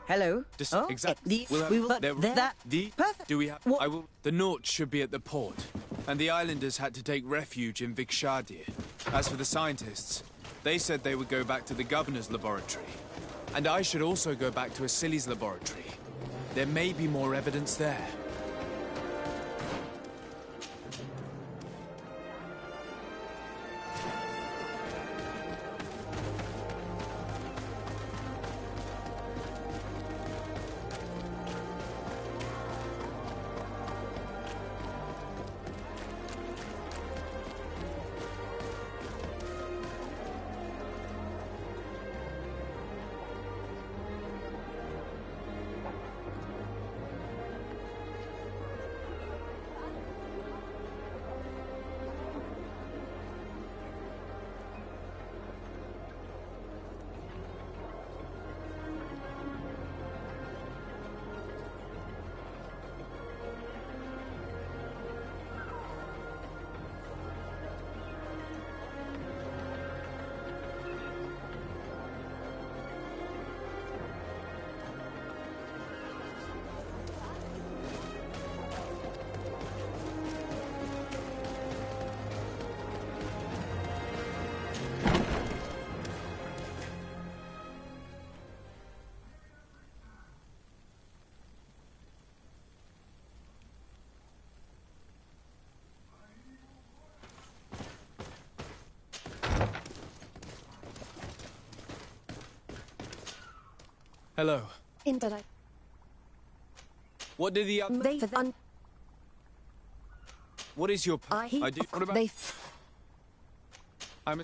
Hello. Exactly. Perfect. Do we have? I will. The Naught should be at the port, and the islanders had to take refuge in Vikshadir. As for the scientists, they said they would go back to the governor's laboratory, and I should also go back to Asili's laboratory. There may be more evidence there. Hello. Internet. What did the other... What is your... I do... What about... I'm a...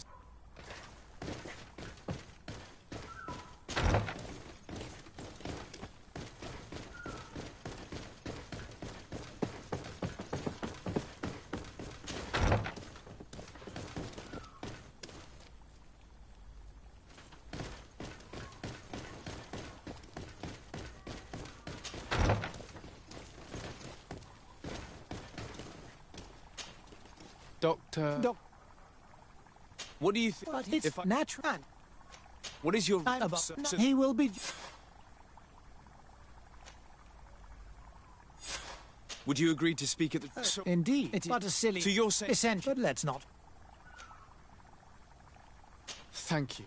Doctor... What do you think? But it's natural. What is your... He will be... Would you agree to speak at the... Indeed. It's but a silly... So you're saying... Essential. But let's not. Thank you.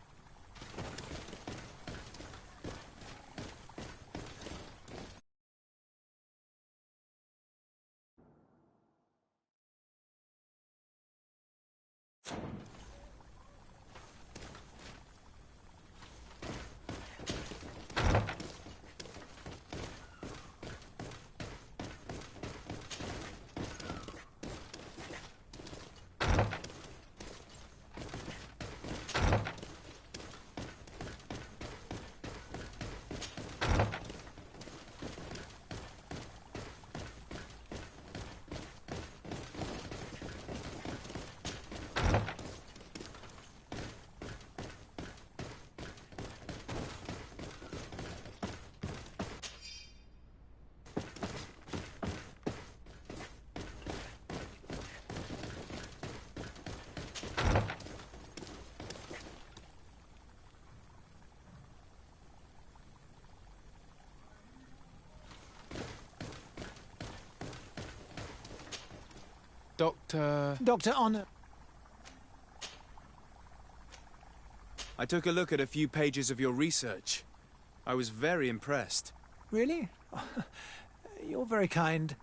Dr. Honor. I took a look at a few pages of your research. I was very impressed. Really? You're very kind.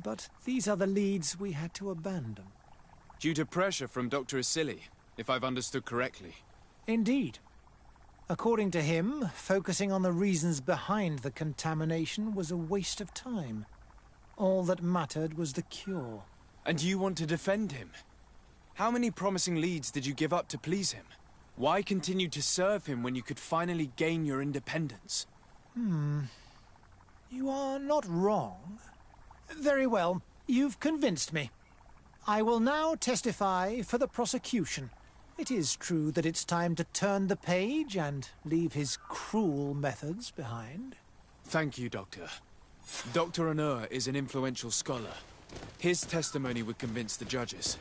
But these are the leads we had to abandon. Due to pressure from Dr. Asili, if I've understood correctly. Indeed. According to him, focusing on the reasons behind the contamination was a waste of time. All that mattered was the cure. And you want to defend him? How many promising leads did you give up to please him? Why continue to serve him when you could finally gain your independence? You are not wrong. Very well. You've convinced me. I will now testify for the prosecution. It is true that it's time to turn the page and leave his cruel methods behind. Thank you, Doctor. Dr. Onur is an influential scholar. His testimony would convince the judges.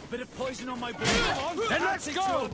Bit of poison on my brain. Come on, then let's go!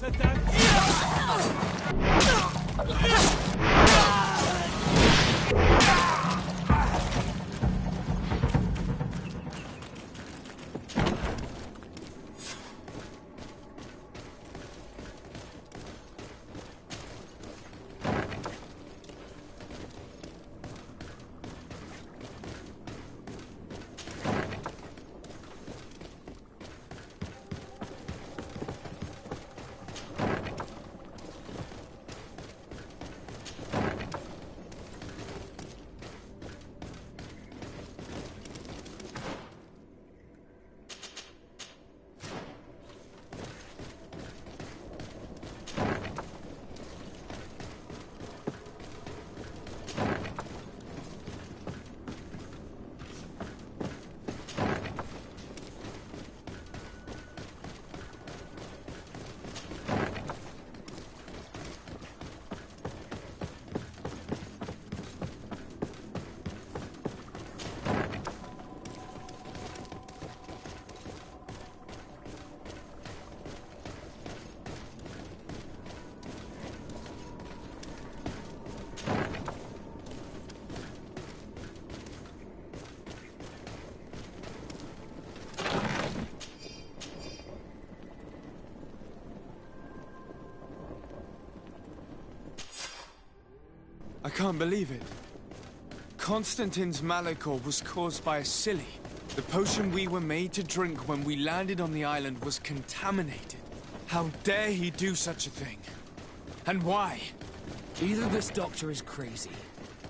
I can't believe it. Constantine's Malachor was caused by a silly. The potion we were made to drink when we landed on the island was contaminated. How dare he do such a thing? And why? Either this doctor is crazy,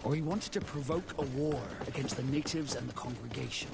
or he wanted to provoke a war against the natives and the congregation.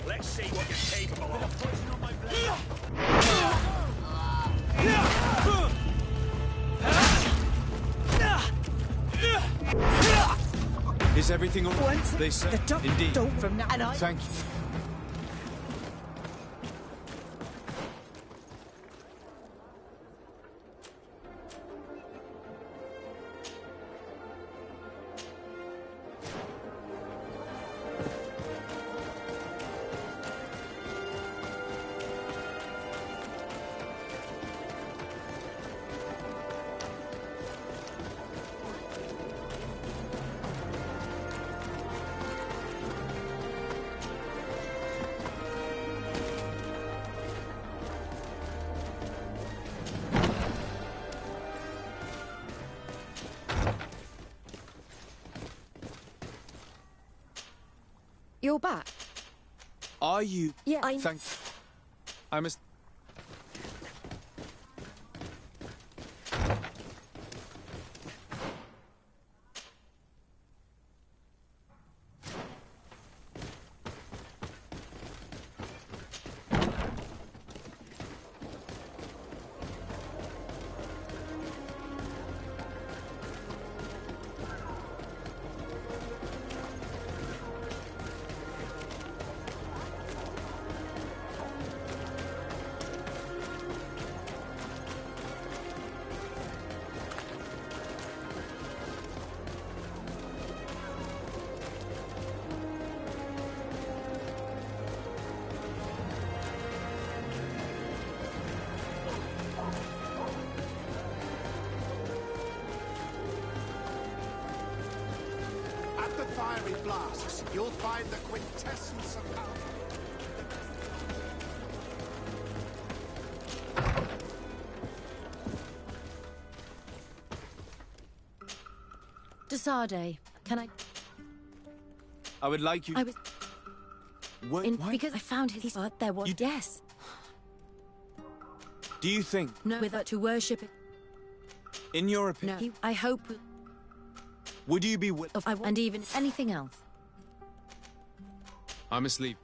Let's see what you're capable of. Is everything all right? They said. The doctor Indeed. don't from now. And I. Thank you. You're back. Are you? Yeah, I... Thank... I must... At the fiery blasts, you'll find the quintessence of power. Desade, can I... I would like you... I was... What? Why? Because I found his... there was... Yes. Do you think, No, with to worship it. in your No, opinion, I hope... would you be willing... and even anything else. I must leave.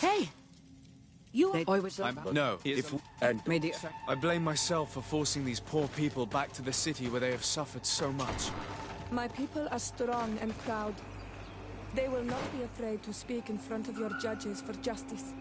Hey! No, I blame myself for forcing these poor people back to the city where they have suffered so much. My people are strong and proud. They will not be afraid to speak in front of your judges for justice.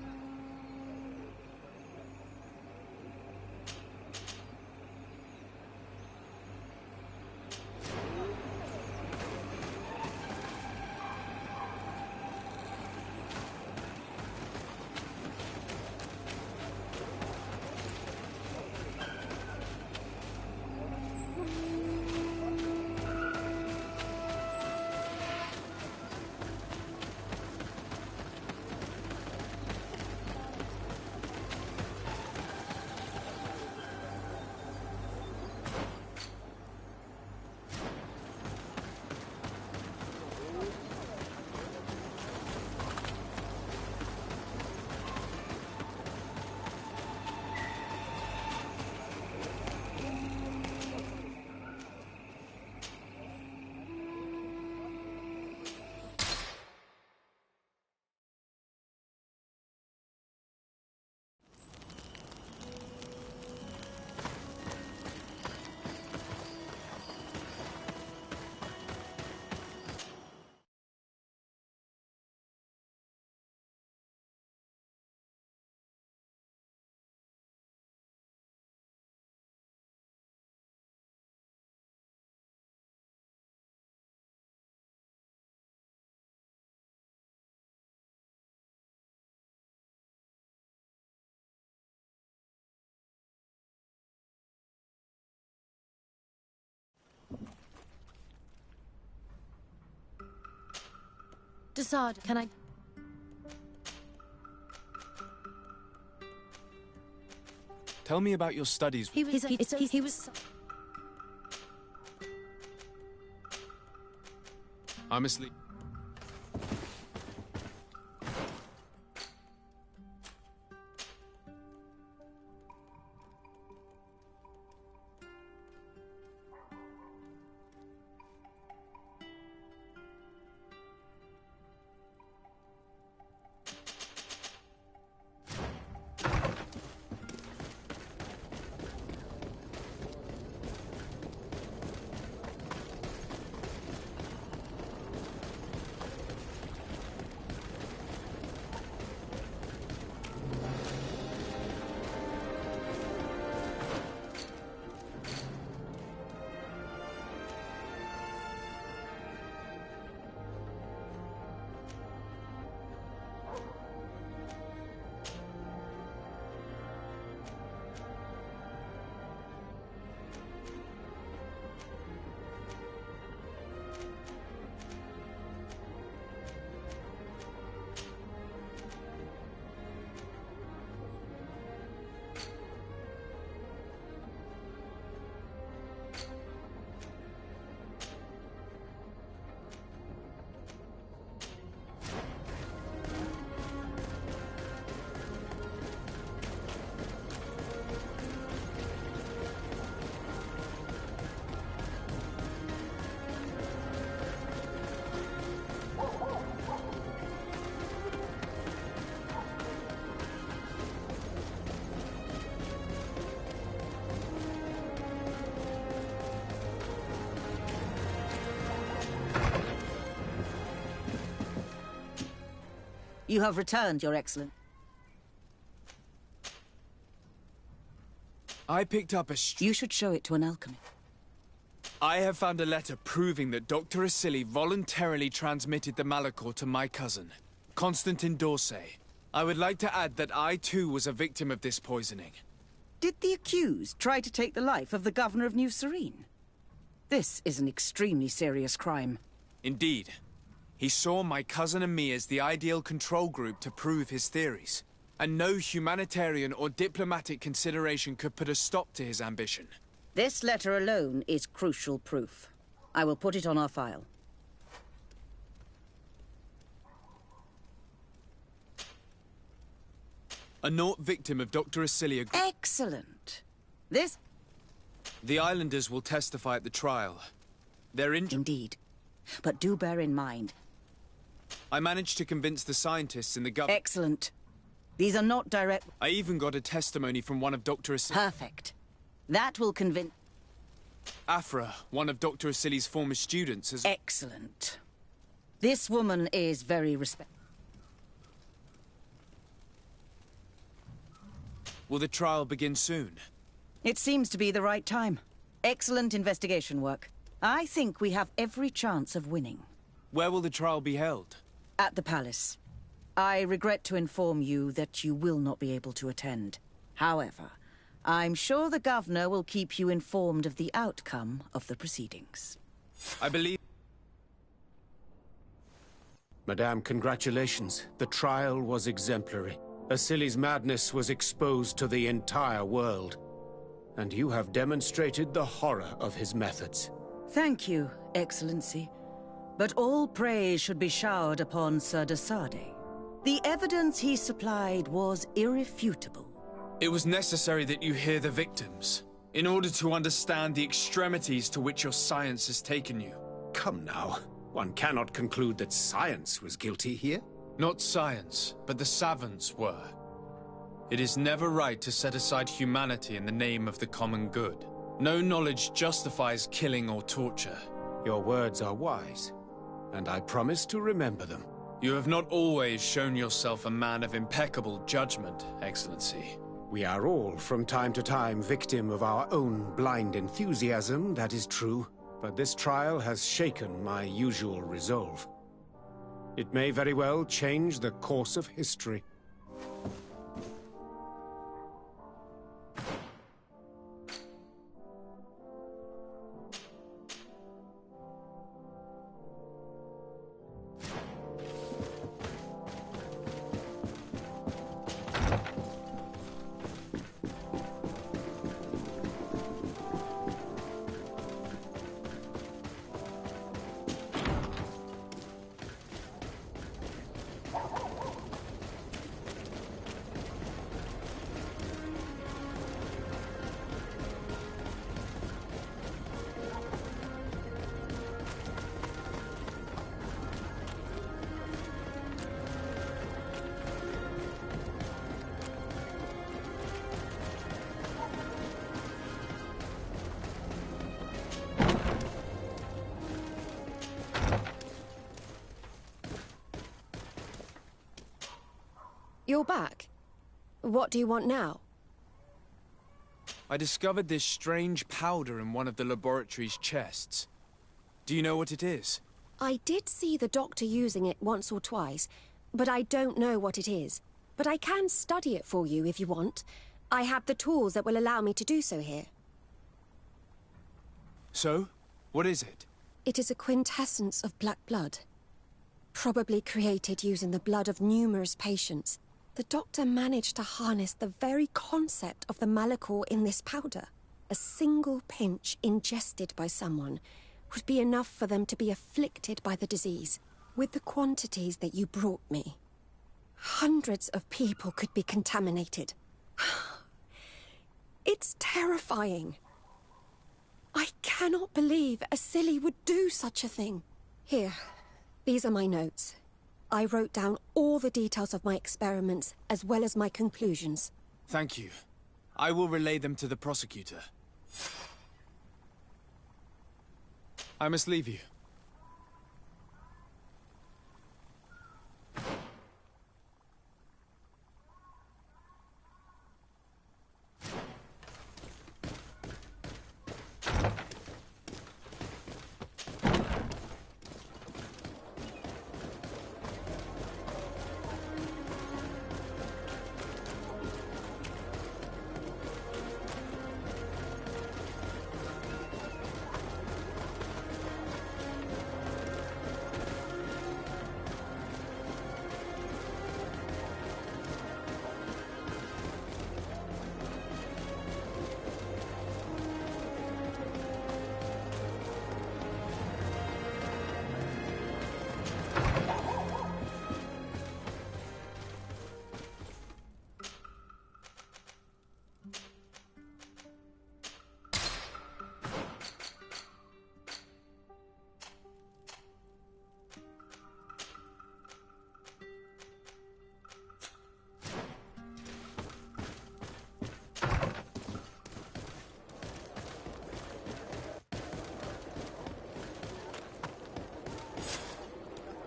Desade, can I... Tell me about your studies. He was... I'm asleep. You have returned, Your Excellency. I picked up a You should show it to an alchemist. I have found a letter proving that Dr. Asili voluntarily transmitted the Malachor to my cousin, Constantin d'Orsay. I would like to add that I too was a victim of this poisoning. Did the accused try to take the life of the governor of New Serene? This is an extremely serious crime. Indeed. He saw my cousin and me as the ideal control group to prove his theories. And no humanitarian or diplomatic consideration could put a stop to his ambition. This letter alone is crucial proof. I will put it on our file. A naught victim of Dr. Asili. Excellent. The islanders will testify at the trial. Indeed. But do bear in mind. I managed to convince the scientists in the government. Excellent. These are not direct... I even got a testimony from one of Dr. Asili. Perfect. That will convince... Afra, one of Dr. Asili's former students, has... Excellent. This woman is very respectful. Will the trial begin soon? It seems to be the right time. Excellent investigation work. I think we have every chance of winning. Where will the trial be held? At the palace. I regret to inform you that you will not be able to attend. However, I'm sure the governor will keep you informed of the outcome of the proceedings. I believe... Madame, congratulations. The trial was exemplary. Asili's madness was exposed to the entire world. And you have demonstrated the horror of his methods. Thank you, Excellency. But all praise should be showered upon Sir de Sade. The evidence he supplied was irrefutable. It was necessary that you hear the victims, in order to understand the extremities to which your science has taken you. Come now. One cannot conclude that science was guilty here. Not science, but the savants were. It is never right to set aside humanity in the name of the common good. No knowledge justifies killing or torture. Your words are wise, and I promise to remember them. You have not always shown yourself a man of impeccable judgment, Excellency. We are all, from time to time, victim of our own blind enthusiasm, that is true. But this trial has shaken my usual resolve. It may very well change the course of history. You're back. What do you want now? I discovered this strange powder in one of the laboratory's chests. Do you know what it is? I did see the doctor using it once or twice, but I don't know what it is. But I can study it for you if you want. I have the tools that will allow me to do so here. So? What is it? It is a quintessence of black blood. Probably created using the blood of numerous patients. The doctor managed to harness the very concept of the Malachor in this powder. A single pinch ingested by someone would be enough for them to be afflicted by the disease. With the quantities that you brought me, hundreds of people could be contaminated. It's terrifying. I cannot believe Asili would do such a thing. Here, these are my notes. I wrote down all the details of my experiments, as well as my conclusions. Thank you. I will relay them to the prosecutor. I must leave you.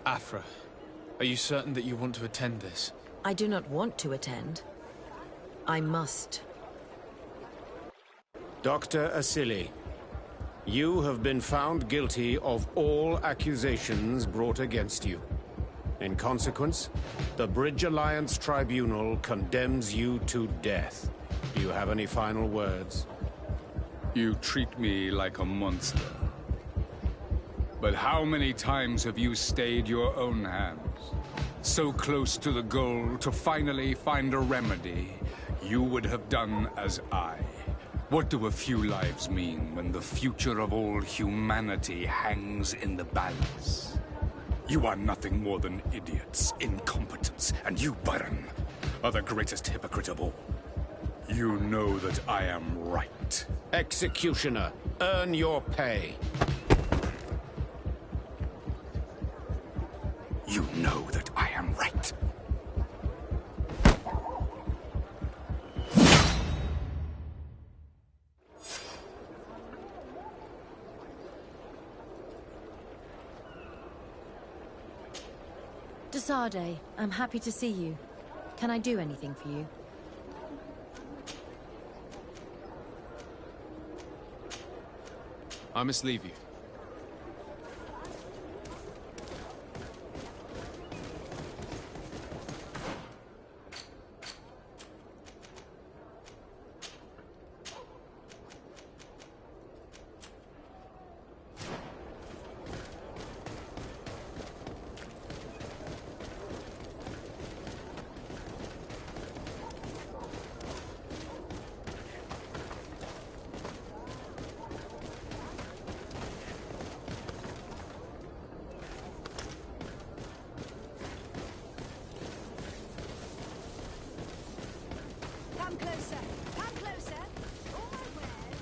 Afra, are you certain that you want to attend this? I do not want to attend. I must. Dr. Asili, you have been found guilty of all accusations brought against you. In consequence, the Bridge Alliance Tribunal condemns you to death. Do you have any final words? You treat me like a monster. But how many times have you stayed your own hands? So close to the goal to finally find a remedy, you would have done as I. What do a few lives mean when the future of all humanity hangs in the balance? You are nothing more than idiots, incompetents, and you, Baron, are the greatest hypocrite of all. You know that I am right. Executioner, earn your pay. You know that I am right. Desade, I'm happy to see you. Can I do anything for you? I must leave you. Come closer! Come closer! All my wares...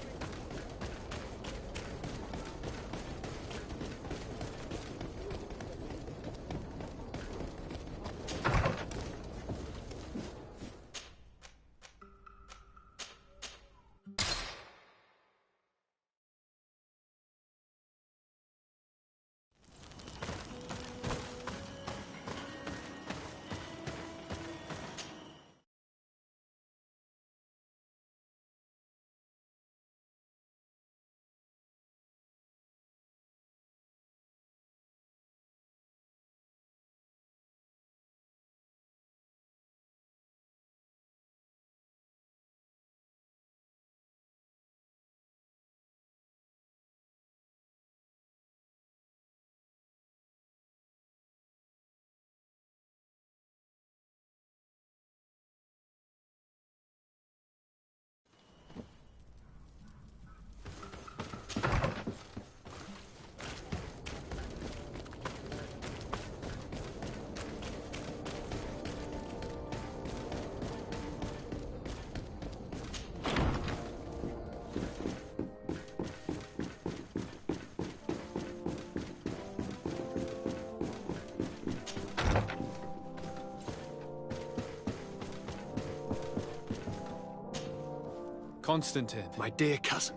Constantine, My dear cousin.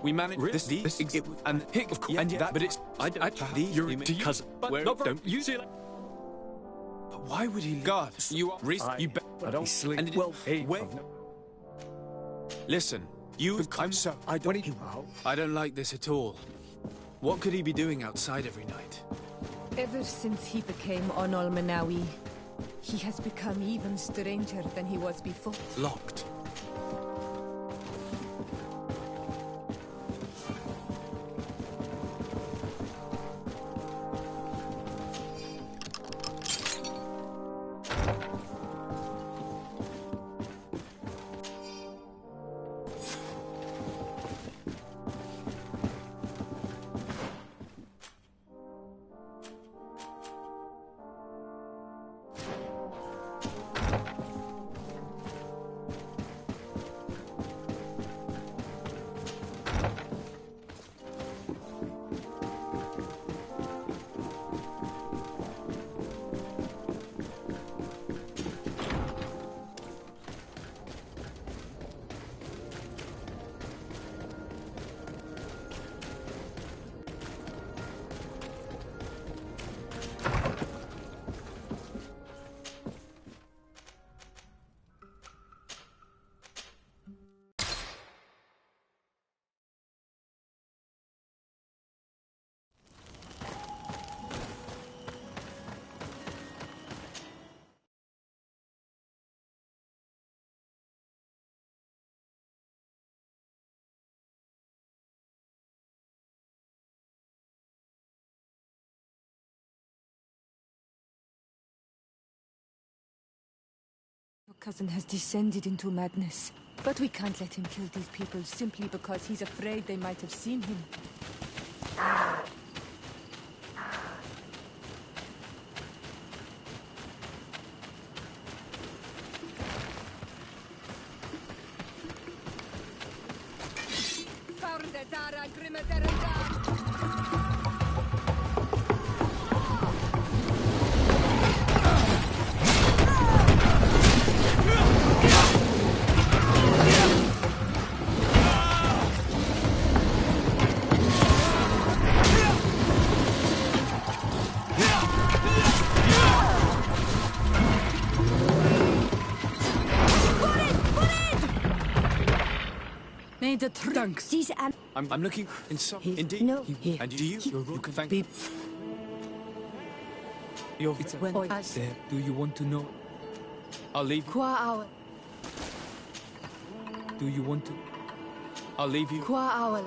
we managed Really? this It- and hic, Of course, and that, but it's you're you mean- to cousin. Where- No, don't use it. But why would he? God, you are. You bet. I don't sleep. And it- Well, hey, wait. Listen, you. I'm so. I don't. I don't like this at all. What could he be doing outside every night? Ever since he became Onol Manawi, he has become even stranger than he was before. Locked. Cousin has descended into madness. But we can't let him kill these people simply because he's afraid they might have seen him. Thanks. I'm looking in some... Indeed. No. And you can thank... It's when there. Do you want to know? I'll leave you. Qua hour. Do you want to? I'll leave you. Qua hour.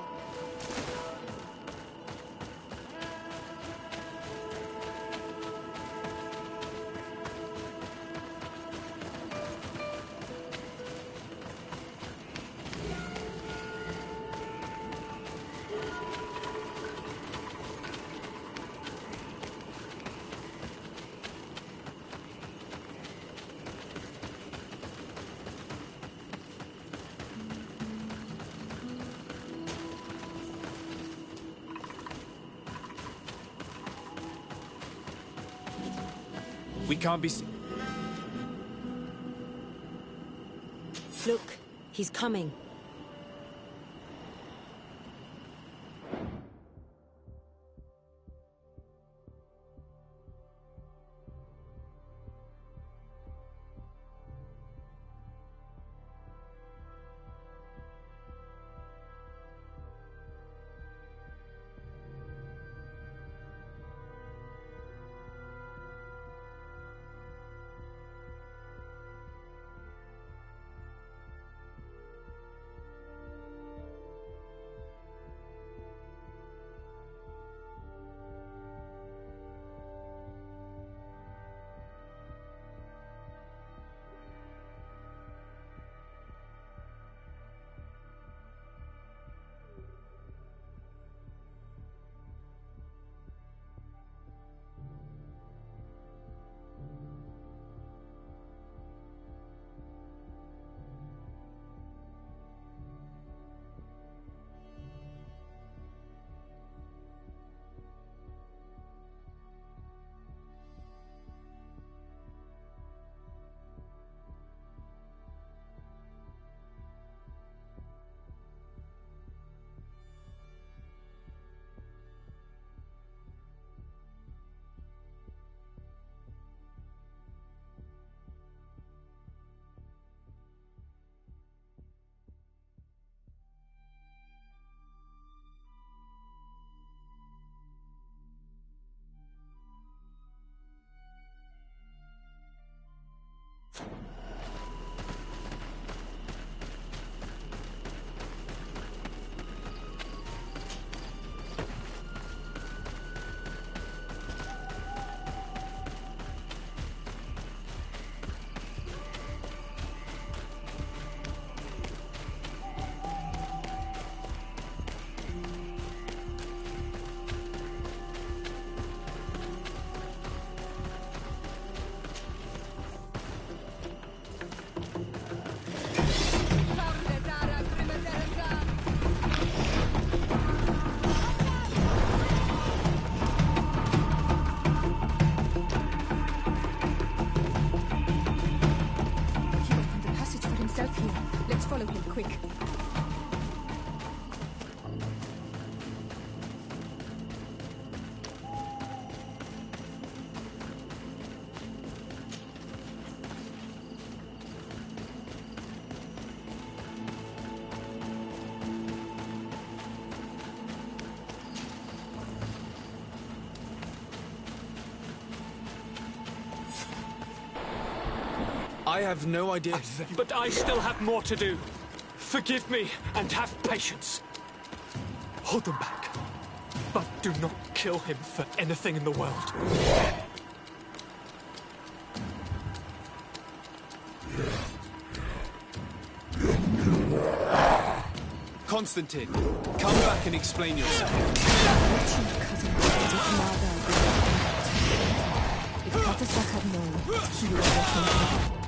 We can't be seen. Look, he's coming. Let's follow him, quick. I have no idea. But I still have more to do. Forgive me and have patience. Hold them back. But do not kill him for anything in the world. Yeah. Constantine, come back and explain yourself. If Katasak had known, he would have let him go.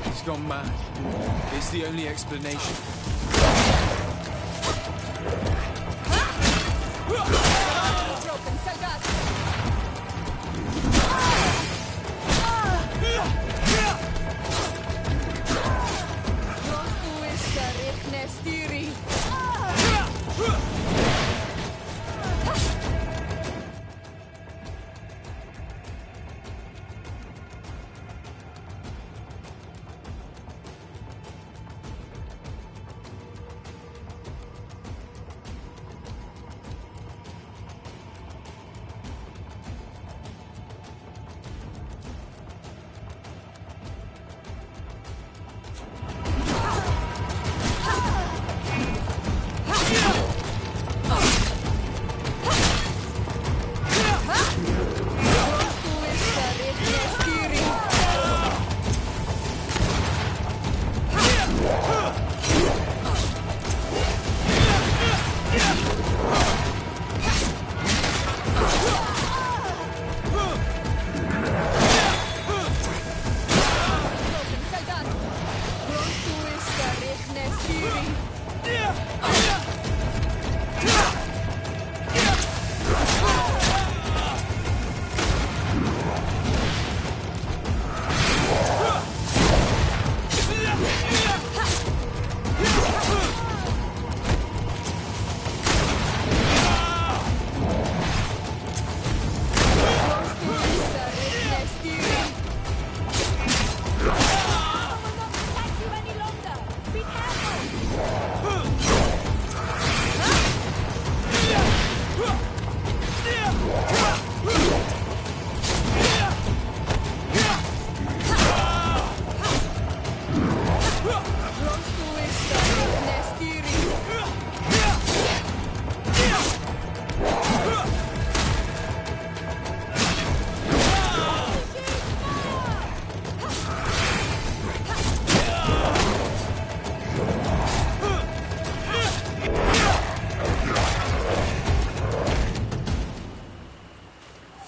He's gone mad. It's the only explanation. Broken soldat!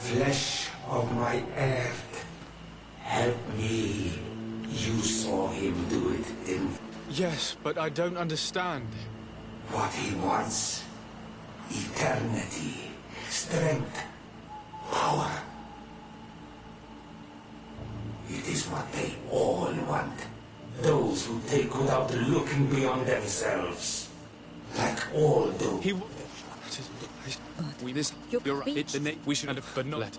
Flesh of my earth, help me. You saw him do it, didn't Yes, but I don't understand. What he wants. Eternity, strength, power. It is what they all want. Those who take without looking beyond themselves. Like all do. You're right. It's the we should have, but not let.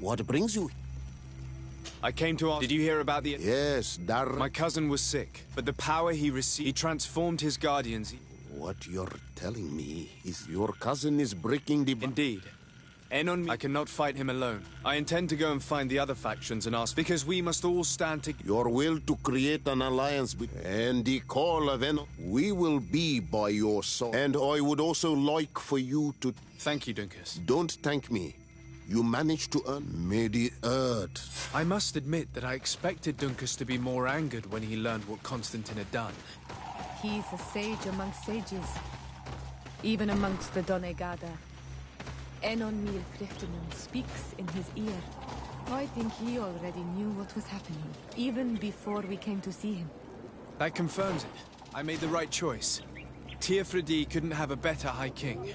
What brings you? I came to ask... Did you hear about the... Yes, My cousin was sick, but the power he received... He transformed his guardians... What you're telling me is your cousin is breaking the... Indeed. Enon... I cannot fight him alone. I intend to go and find the other factions and ask... Because we must all stand together. Your will to create an alliance and the call of Enon... We will be by your side. And I would also like for you to... Thank you, Dunkus. Don't thank me. You managed to earn... May the earth... I must admit that I expected Dunkus to be more angered when he learned what Constantine had done. He's a sage amongst sages, even amongst the Donegada. Enon Mil Frichtenum speaks in his ear. I think he already knew what was happening, even before we came to see him. That confirms it. I made the right choice. Teofredi couldn't have a better High King.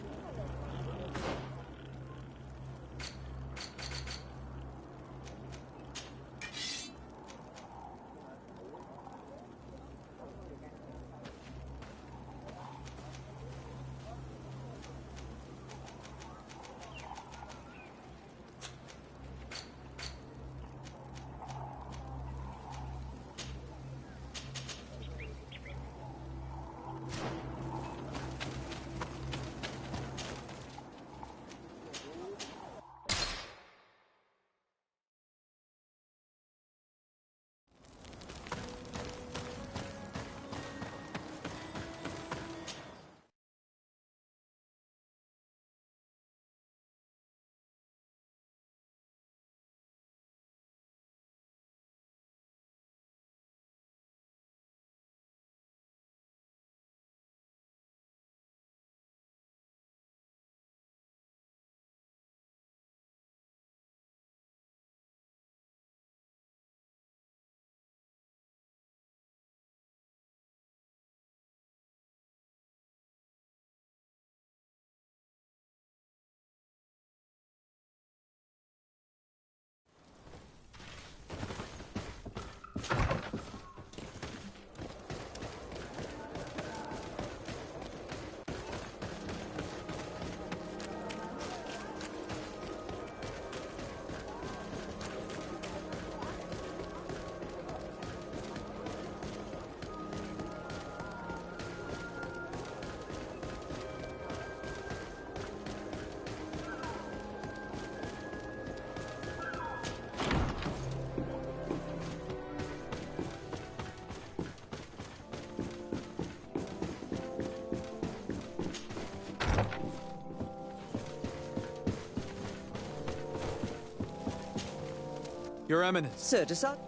Your Eminence. Certisa?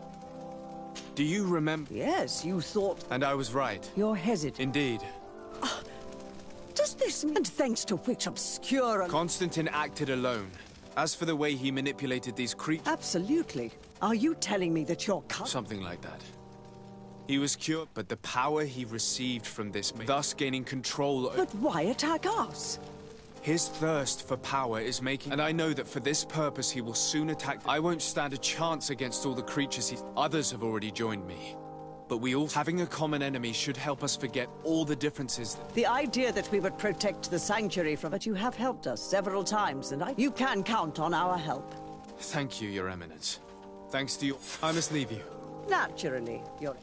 Do you remember? Yes, you thought... And I was right. You're hesitant. Indeed. Does this mean... And thanks to which obscure... Constantine acted alone. As for the way he manipulated these creatures... Absolutely. Are you telling me that your Something like that. He was cured, but the power he received from this, thus gaining control... But why attack us? His thirst for power is making... And I know that for this purpose he will soon attack... I won't stand a chance against all the creatures Others have already joined me. but we all having a common enemy should help us forget all the differences. The idea that we would protect the sanctuary from it, you have helped us several times, and you can count on our help. Thank you, Your Eminence. Thanks to you, I must leave you. Naturally, Your...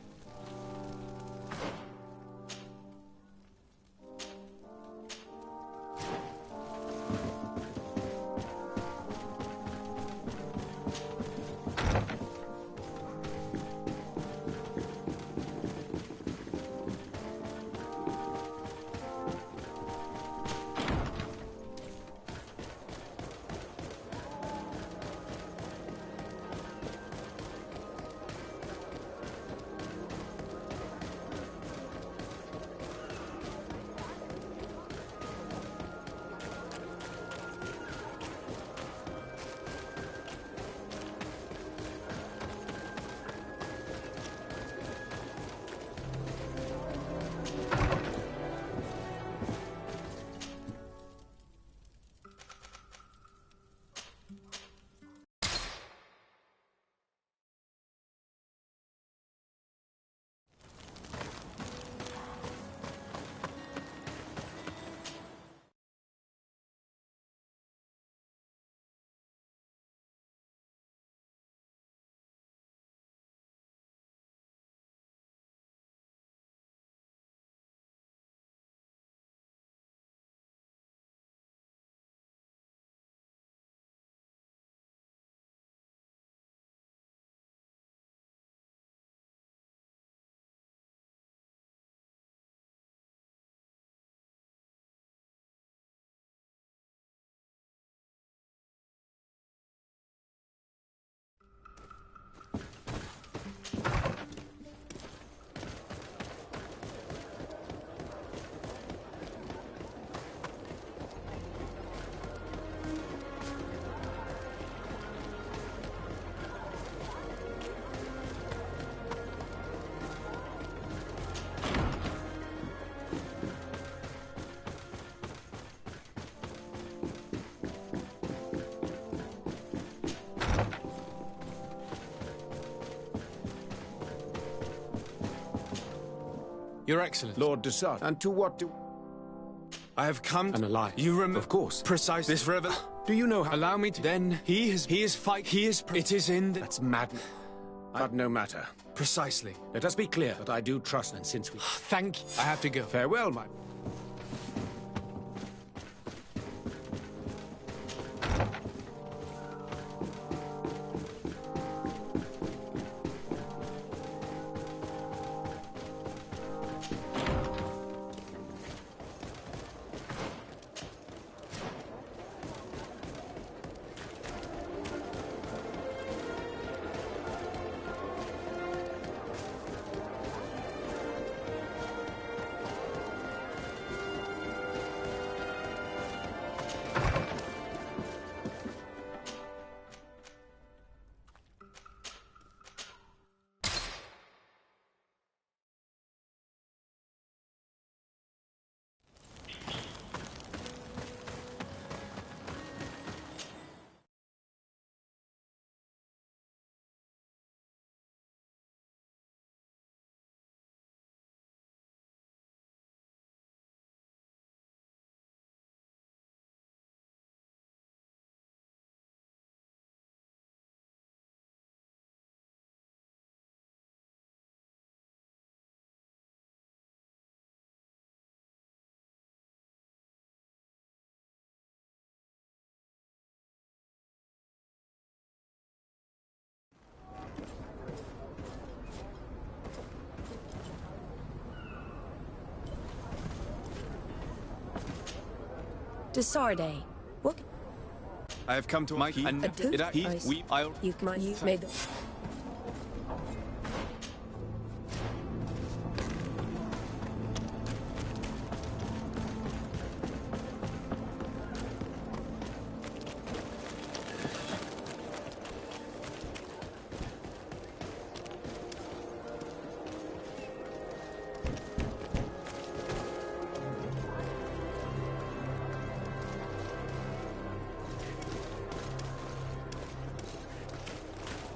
Your Excellency. Lord de Sade. And to what do... I have come... An alliance. You remember... Of course. Precise. This rebel... Do you know how... Allow me to... Then he is fight... He is... It is in... That's madness. But no matter. Precisely. Let us be clear that I do trust, and since we... Thank you. I have to go. Farewell, my... De Sade. What? I have come to my key, and You've made the...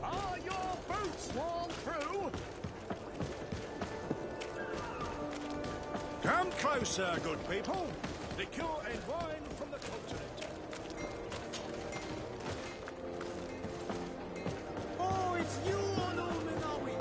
Ah, Your closer, good people. Liqueur and wine from the continent. Oh, it's you, old Minawi.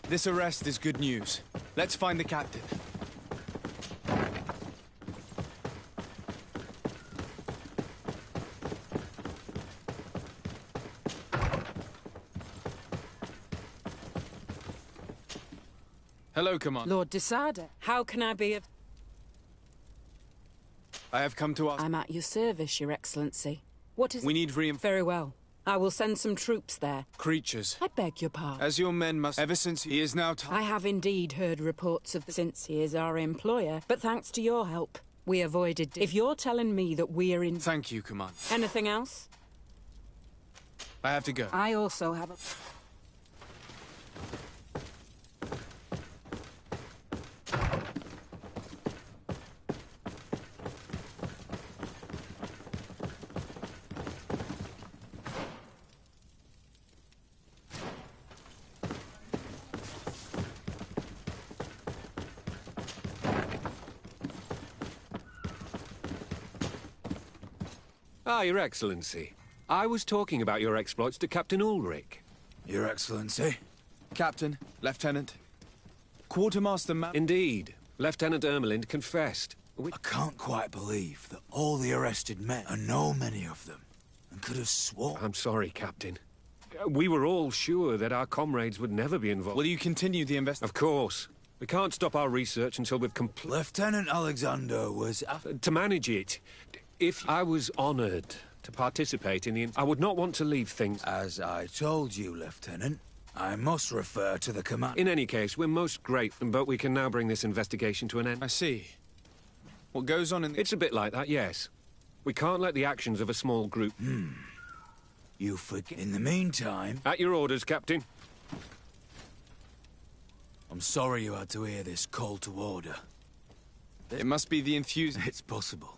This arrest is good news. Let's find the captain. Hello, Commander. Lord Desada, how can I be of... I have come to ask... I'm at your service, Your Excellency. What is... We need Very well. I will send some troops there. Creatures. I beg your pardon. As your men must... Ever since he is now... I have indeed heard reports of since he is our employer, but thanks to your help, we avoided... If you're telling me that we are in... Thank you, Commander. Anything else? I have to go. I also have a... Ah, Your Excellency. I was talking about your exploits to Captain Ulrich. Your Excellency? Captain, Lieutenant, Quartermaster Indeed. Lieutenant Ermelind confessed. I can't quite believe that all the arrested men, and know many of them, and could have sworn... I'm sorry, Captain. We were all sure that our comrades would never be involved. Will you continue the investigation? Of course. We can't stop our research until we've completed... Lieutenant Alexander was... To manage it, if I was honored to participate in the... I would not want to leave things... As I told you, Lieutenant, I must refer to the command... In any case, we're most grateful, but we can now bring this investigation to an end. I see. What goes on in the... It's a bit like that, yes. We can't let the actions of a small group... You forget... In the meantime... At your orders, Captain. I'm sorry you had to hear this call to order. It must be the enthusiasm. It's possible.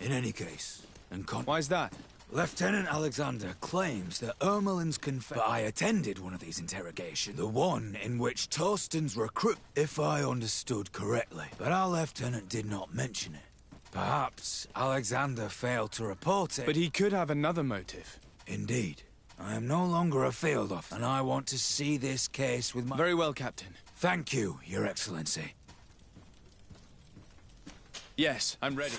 In any case, and Why is that? Lieutenant Alexander claims that Ermelin's confessed. But I attended one of these interrogations. The one in which Torsten's recruit, if I understood correctly. But our lieutenant did not mention it. Perhaps Alexander failed to report it. But he could have another motive. Indeed. I am no longer a field officer, and I want to see this case with my... Very well, Captain. Thank you, Your Excellency. Yes, I'm ready.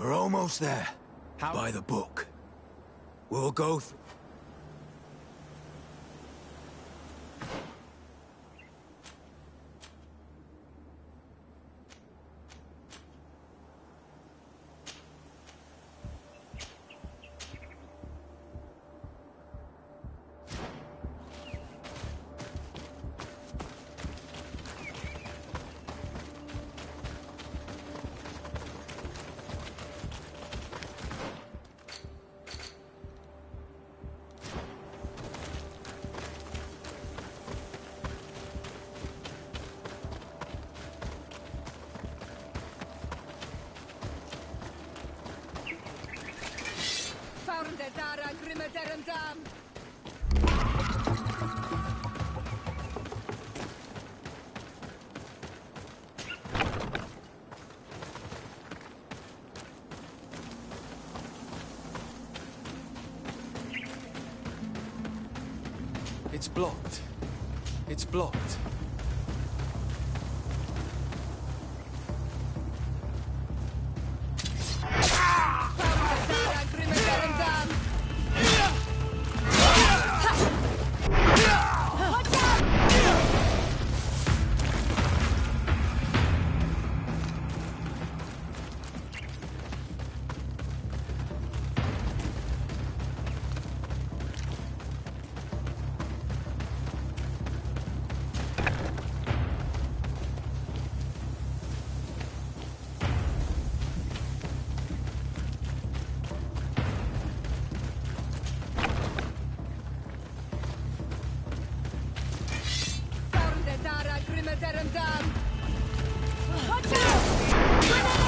We're almost there. How? By the book. We'll go through... It's blocked. It's blocked. Watch out! Grenade!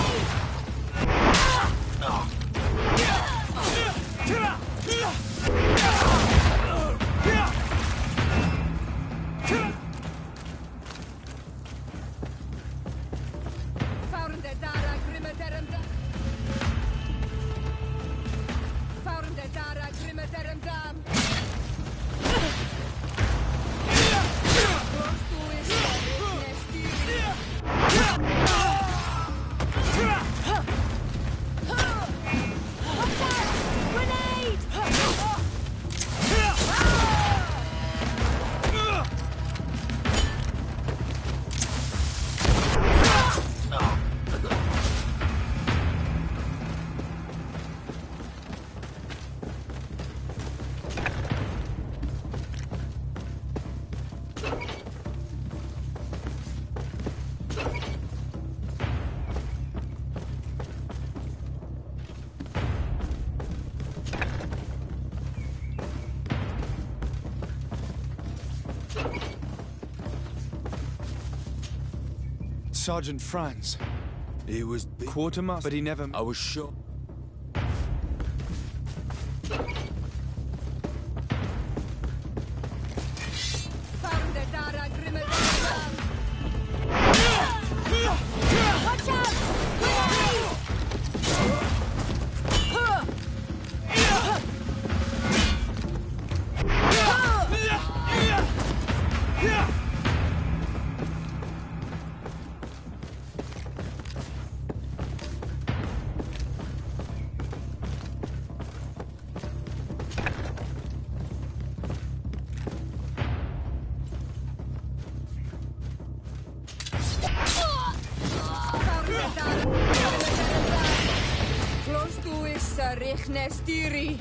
Sergeant Franz. He was quartermaster, but he never... I was sure. Watch out! Close to is Richnestiri.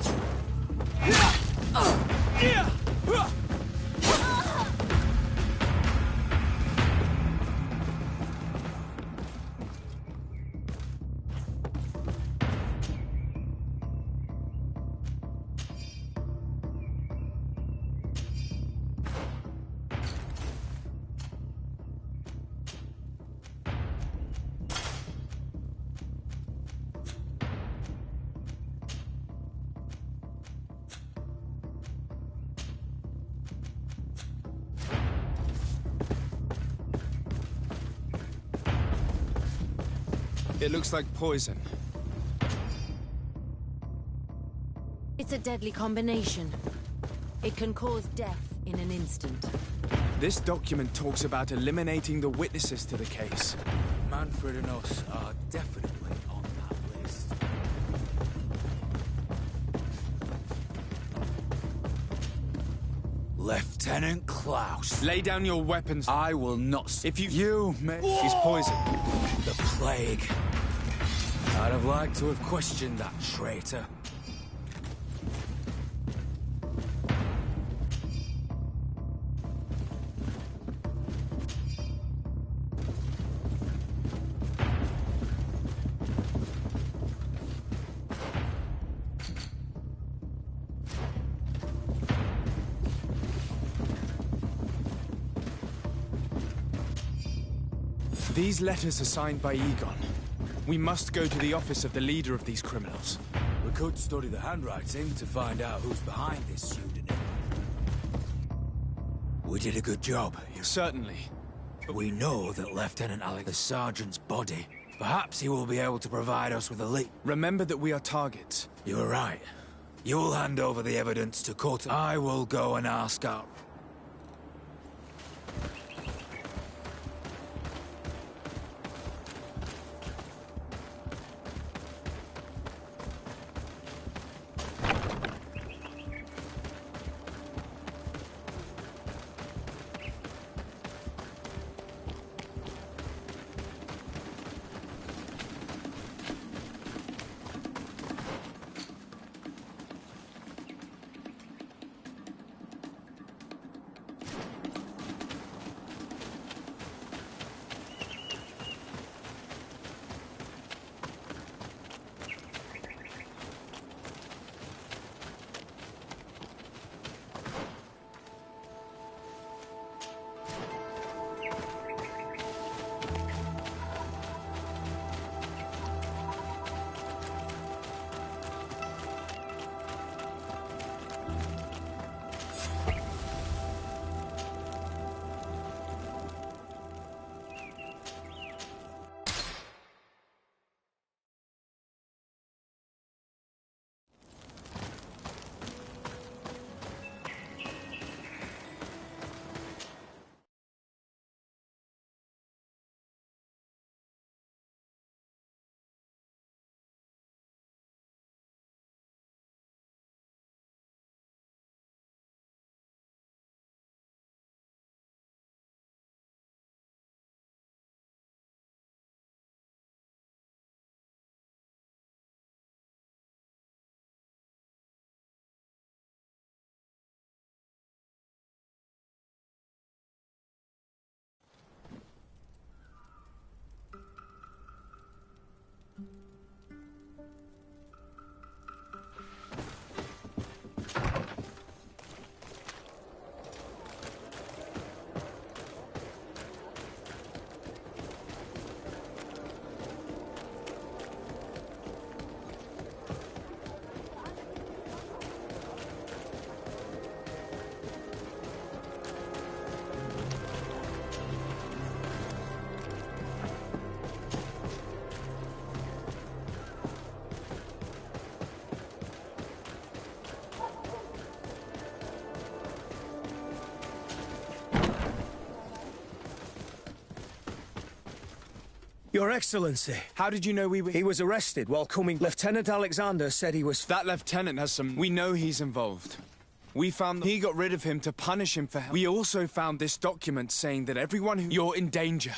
It looks like poison. It's a deadly combination. It can cause death in an instant. This document talks about eliminating the witnesses to the case. Manfred and us are definitely on that list. Lieutenant Klaus. Lay down your weapons. I will not. If you... You may... He's poisoned. The plague. I'd have liked to have questioned that traitor. These letters are signed by Egon. We must go to the office of the leader of these criminals. We could study the handwriting to find out who's behind this pseudonym. We did a good job. Certainly. We know that Lieutenant Alex is the sergeant's body. Perhaps he will be able to provide us with a lead. Remember that we are targets. You are right. You will hand over the evidence to court. I will go and ask out. Your Excellency. How did you know we were... He was arrested while coming... Lieutenant Alexander said he was... That lieutenant has some... We know he's involved. We found... He got rid of him to punish him for... We also found this document saying that everyone who... You're in danger.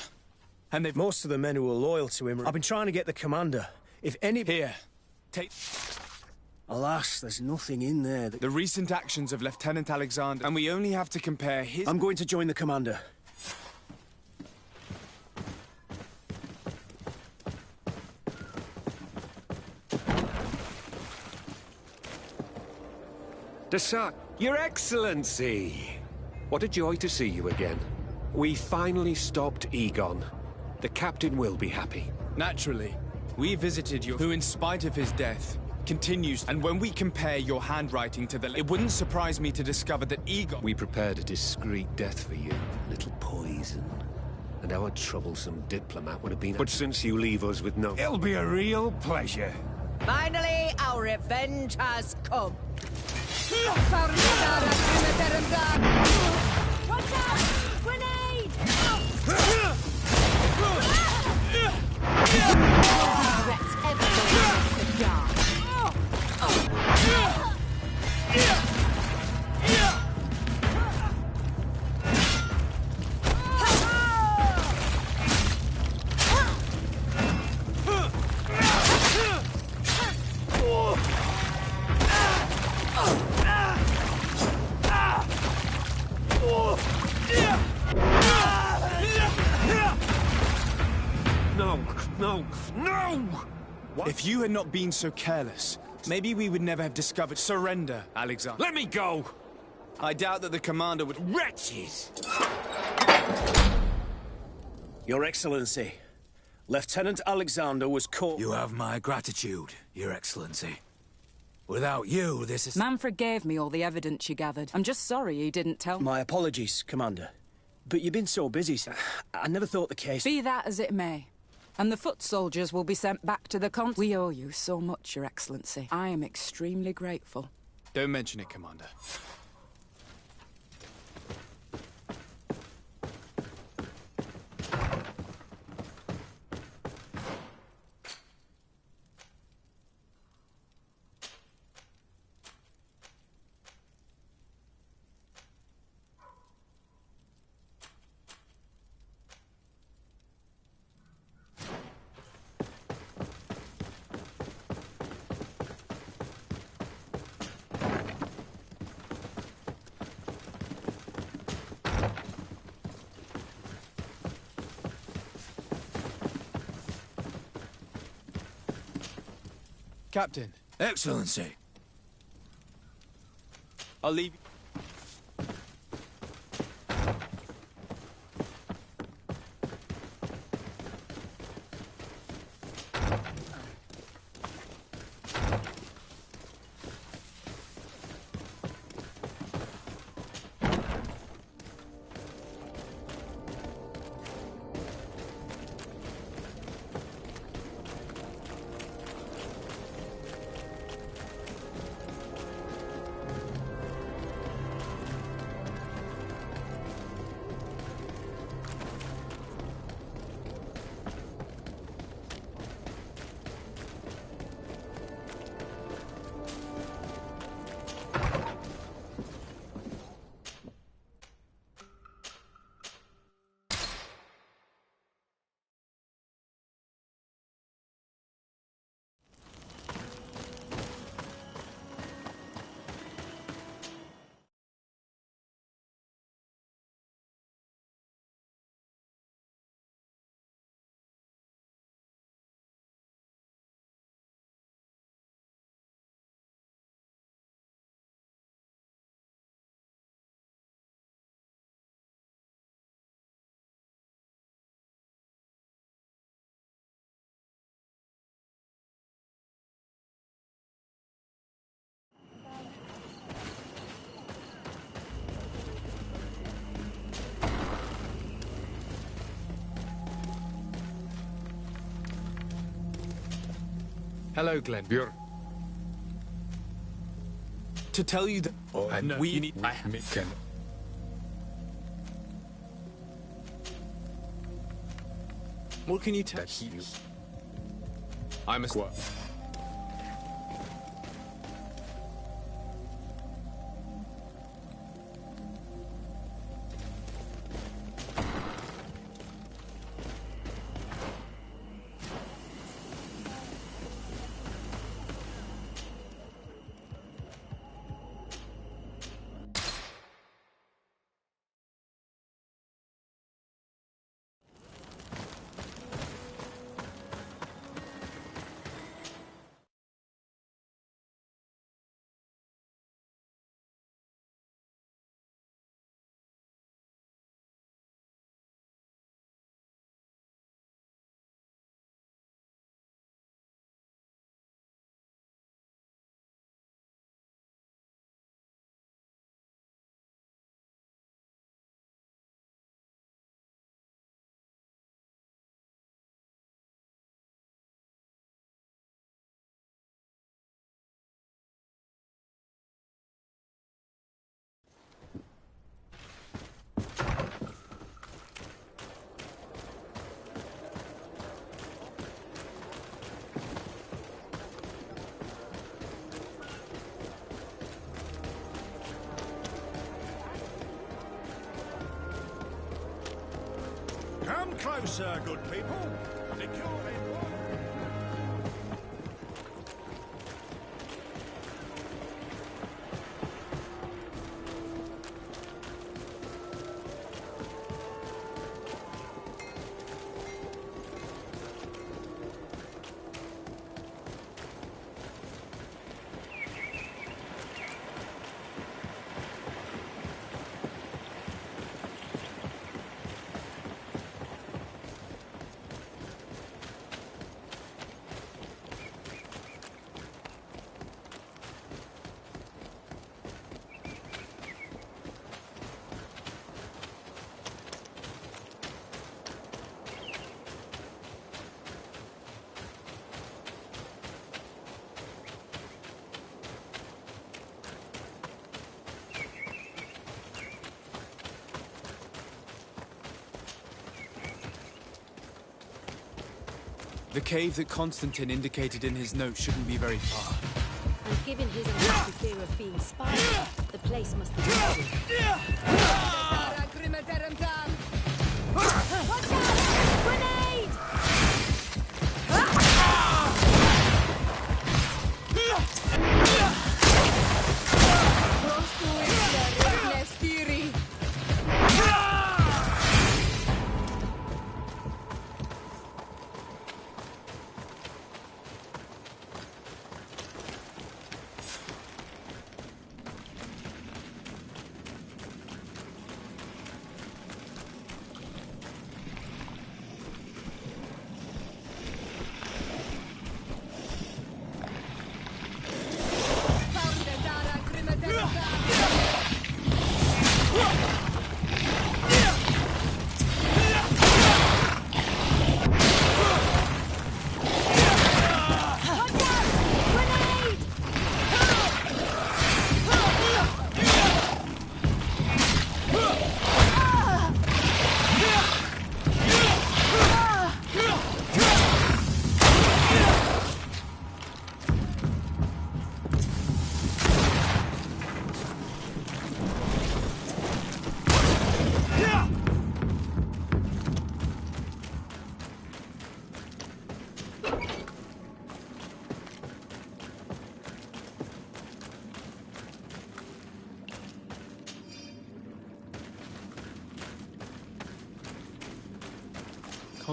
And they've... Most of the men who are loyal to him... I've been trying to get the commander. If any... Here. Take... Alas, there's nothing in there that... The recent actions of Lieutenant Alexander... And we only have to compare his... I'm going to join the commander. Your Excellency! What a joy to see you again. We finally stopped Egon. The captain will be happy. Naturally. We visited you, who in spite of his death, continues. And when we compare your handwriting to the... It wouldn't surprise me to discover that Egon... We prepared a discreet death for you. A little poison. And our troublesome diplomat would have been... But since you leave us with no... It'll be a real pleasure. Finally, our revenge has come. Watch out! Grenade! Regrets ever going to the yard. No! What? If you had not been so careless, maybe we would never have discovered... Surrender, Alexander. Let me go! I doubt that the commander would... Wretches! Your Excellency, Lieutenant Alexander was caught... You have my gratitude, Your Excellency. Without you, this is... Manfred gave me all the evidence you gathered. I'm just sorry he didn't tell me. My apologies, Commander. But you've been so busy, I never thought the case... Be that as it may. And the foot soldiers will be sent back to the con... We owe you so much, Your Excellency. I am extremely grateful. Don't mention it, Commander. Captain. Excellency. I'll leave you. Hello, Glenn. Björn. To tell you that... Oh, no, we you need... can... What can you tell? I'm a... Come closer, good people. Secure The cave that Constantine indicated in his note shouldn't be very far. And given his unhappy fear of being spied, the place must be guarded. Watch out! Grenade!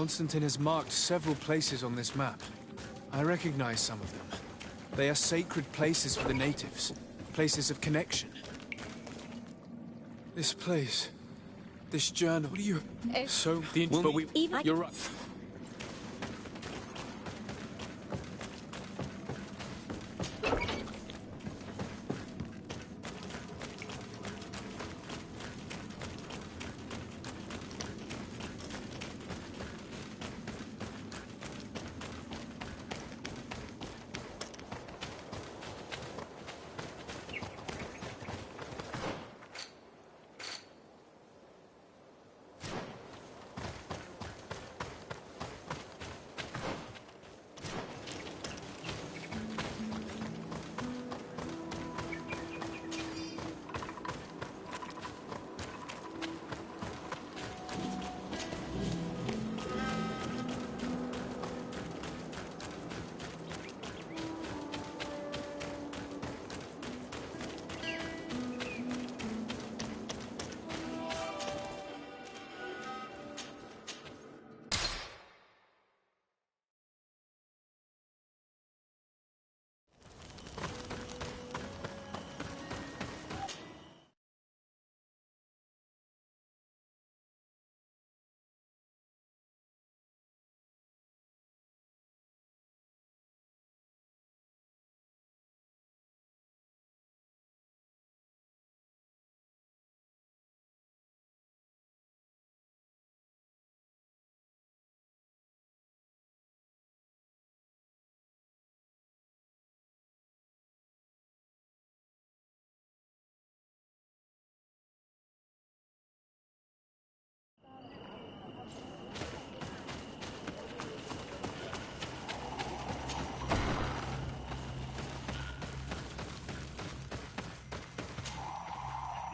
Constantine has marked several places on this map. I recognize some of them. They are sacred places for the natives, places of connection. This place, this journal, what are you... So, but we... You're right.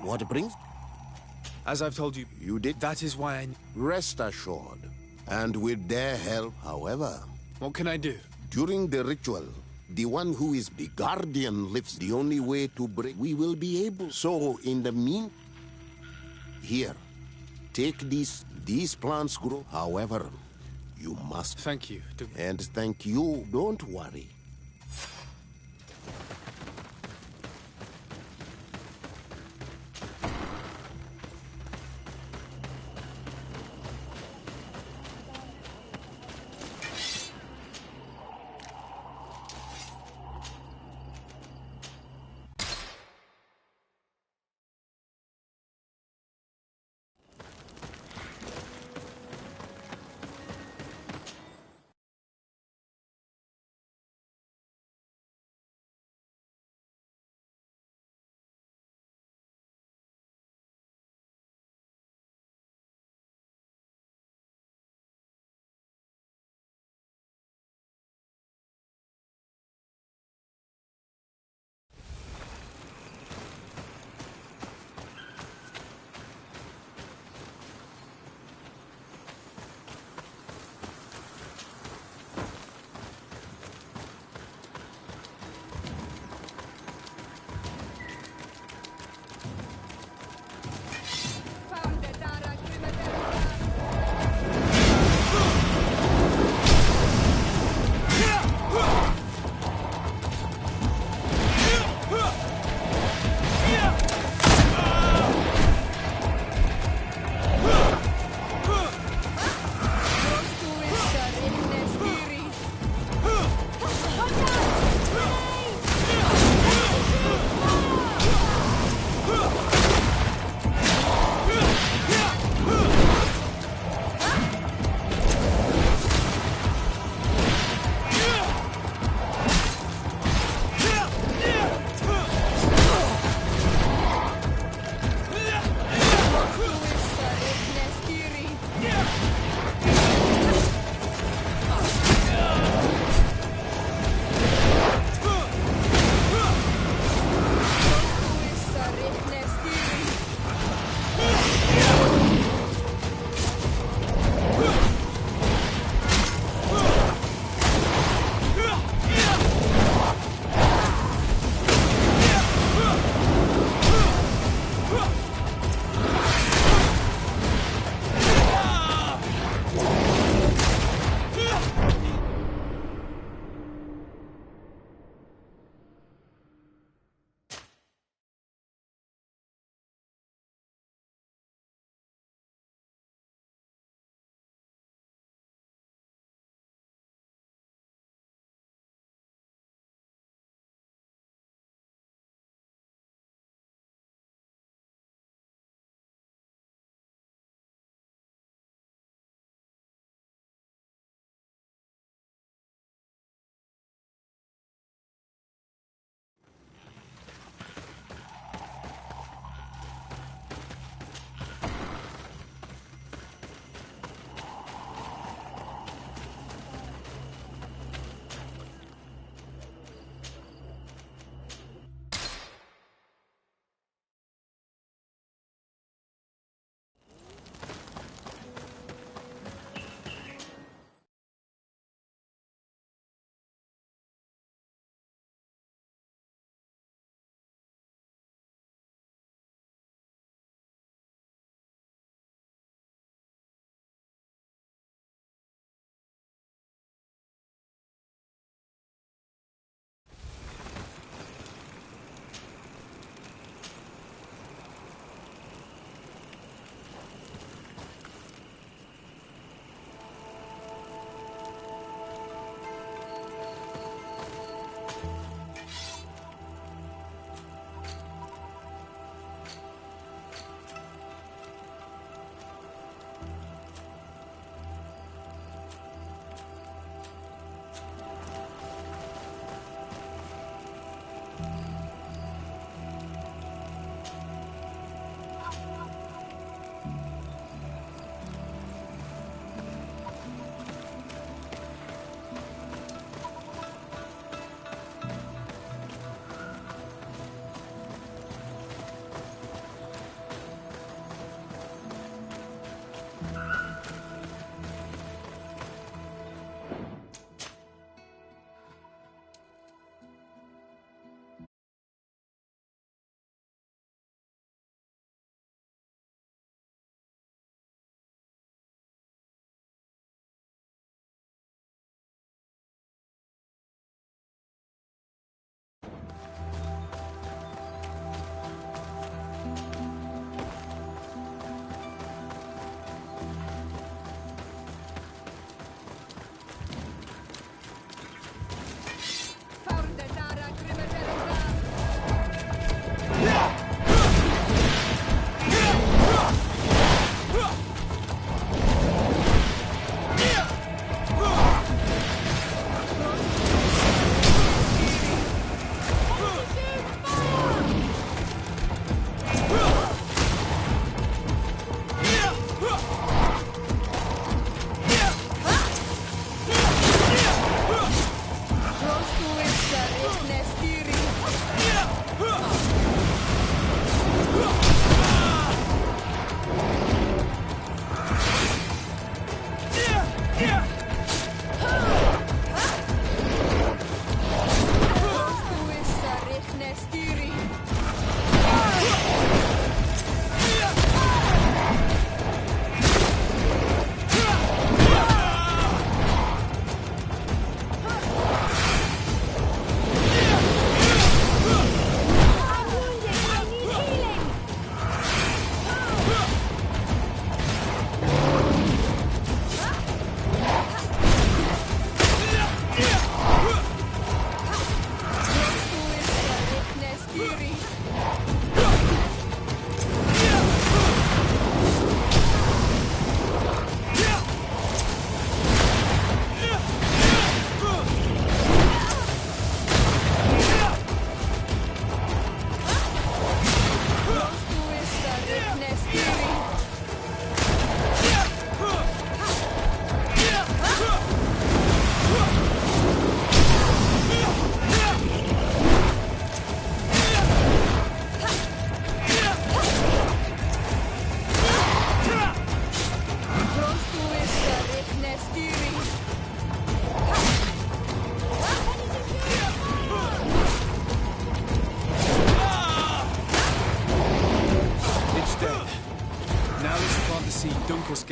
What brings? As I've told you, You did? that is why I... Rest assured. And with their help, however... What can I do? During the ritual, the one who is the guardian lifts the only way to break. We will be able. So, in the mean... Here. Take these. These plants grow. However, you must. Thank you. And thank you. Don't worry.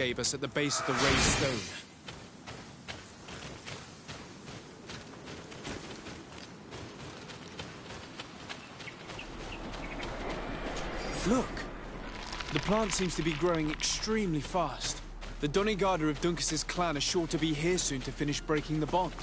gave us at the base of the raised stone. Look! The plant seems to be growing extremely fast. The Donegada of Duncas's clan are sure to be here soon to finish breaking the bond.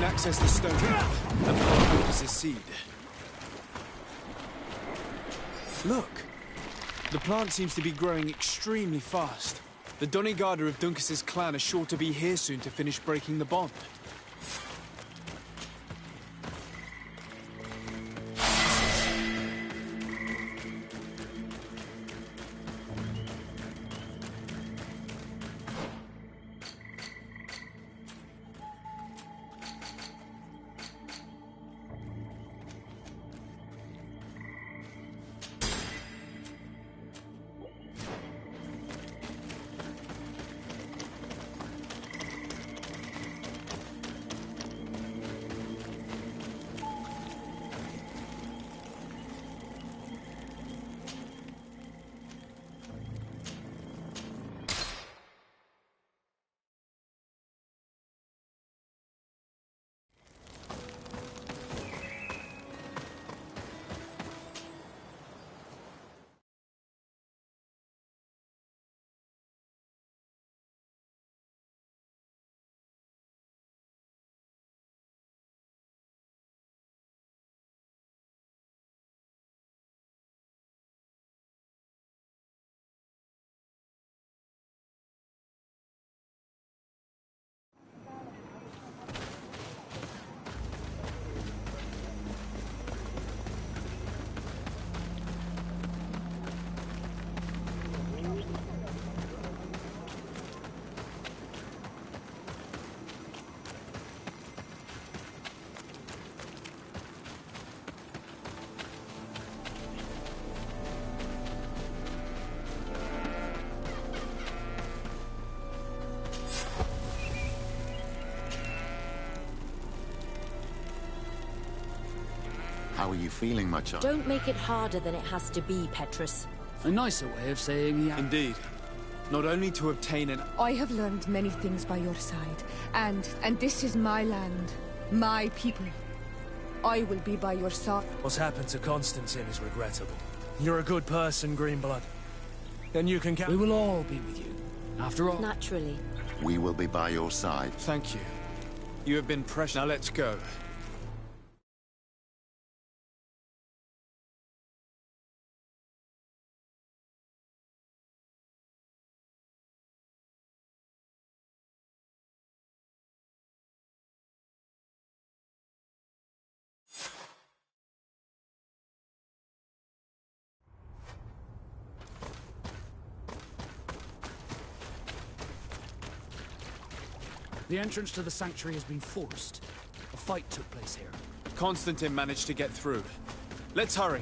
Access the stone and focus his seed. Look! The plant seems to be growing extremely fast. The Donegada of Duncas's clan are sure to be here soon to finish breaking the bond. How are you feeling, my child? Don't make it harder than it has to be, Petrus. A nicer way of saying he... Indeed. Not only to obtain an... I have learned many things by your side, and this is my land, my people. I will be by your side. What's happened to Constantine is regrettable. You're a good person, Greenblood. Then you can count... We will all be with you. After all... Naturally. We will be by your side. Thank you. You have been precious. Now let's go. The entrance to the sanctuary has been forced. A fight took place here. Constantine managed to get through. Let's hurry.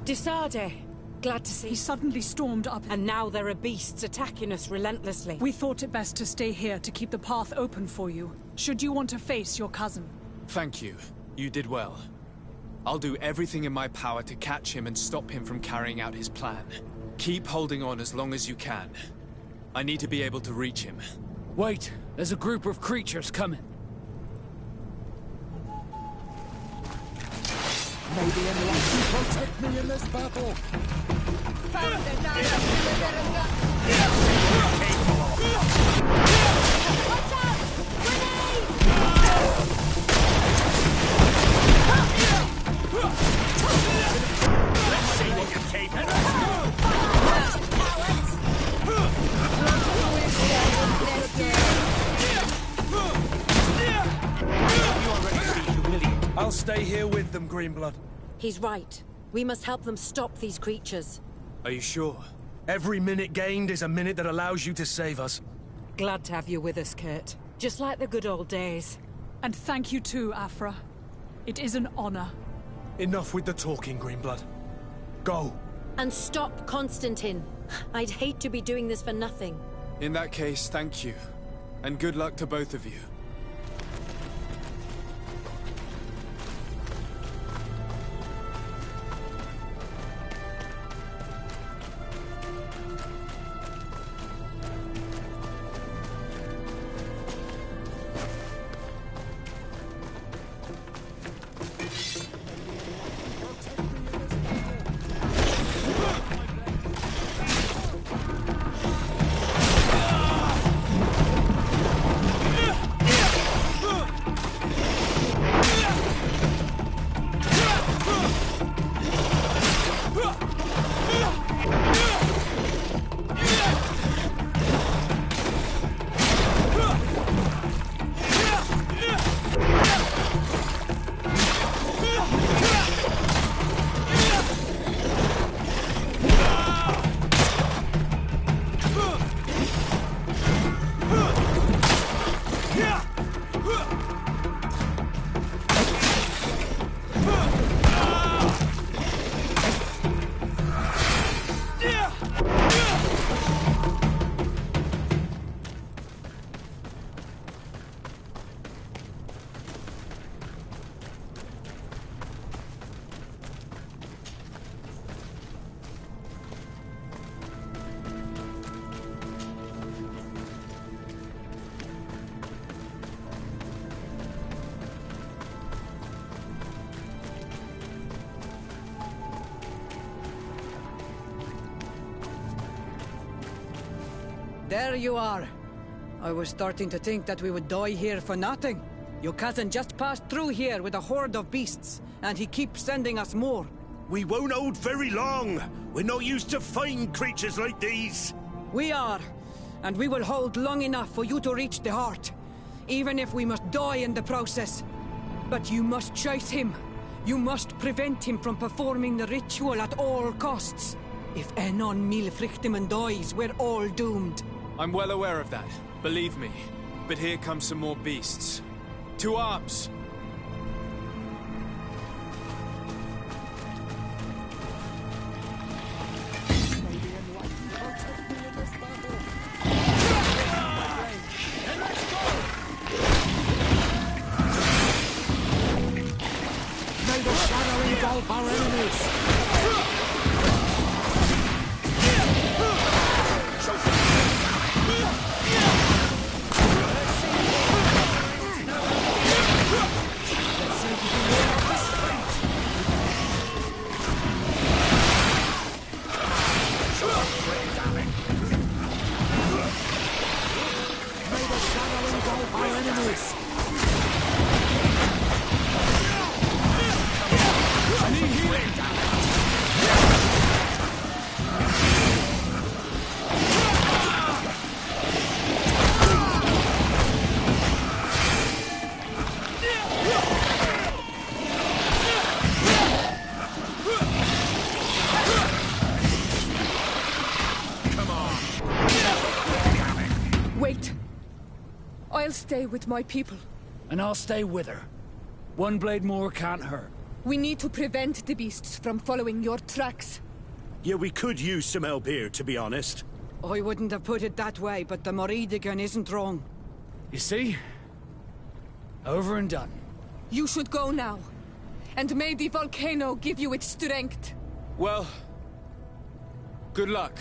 Disarde! Glad to see. He suddenly stormed up. And now there are beasts attacking us relentlessly. We thought it best to stay here to keep the path open for you, should you want to face your cousin. Thank you. You did well. I'll do everything in my power to catch him and stop him from carrying out his plan. Keep holding on as long as you can. I need to be able to reach him. Wait, there's a group of creatures coming. May the Enlightened protect me in this battle! Watch out! Grenade! Let's see what you're capable of. I'll stay here with them, Greenblood. He's right. We must help them stop these creatures. Are you sure? Every minute gained is a minute that allows you to save us. Glad to have you with us, Kurt. Just like the good old days. And thank you too, Afra. It is an honor. Enough with the talking, Greenblood. Go. And stop Constantine. I'd hate to be doing this for nothing. In that case, thank you. And good luck to both of you. there you are. I was starting to think that we would die here for nothing. Your cousin just passed through here with a horde of beasts, and he keeps sending us more. We won't hold very long. We're not used to fighting creatures like these. We are, and we will hold long enough for you to reach the heart, even if we must die in the process. But you must chase him. You must prevent him from performing the ritual at all costs. If Enon Milfrichtimen dies, we're all doomed. I'm well aware of that, believe me. But here come some more beasts. To arms! May the shadow engulf our enemies! Wait. I'll stay with my people. And I'll stay with her. One blade more can't hurt. We need to prevent the beasts from following your tracks. Yeah, we could use some help here, to be honest. I wouldn't have put it that way, but the Moridigan isn't wrong. You see? Over and done. You should go now. And may the volcano give you its strength. Well, good luck.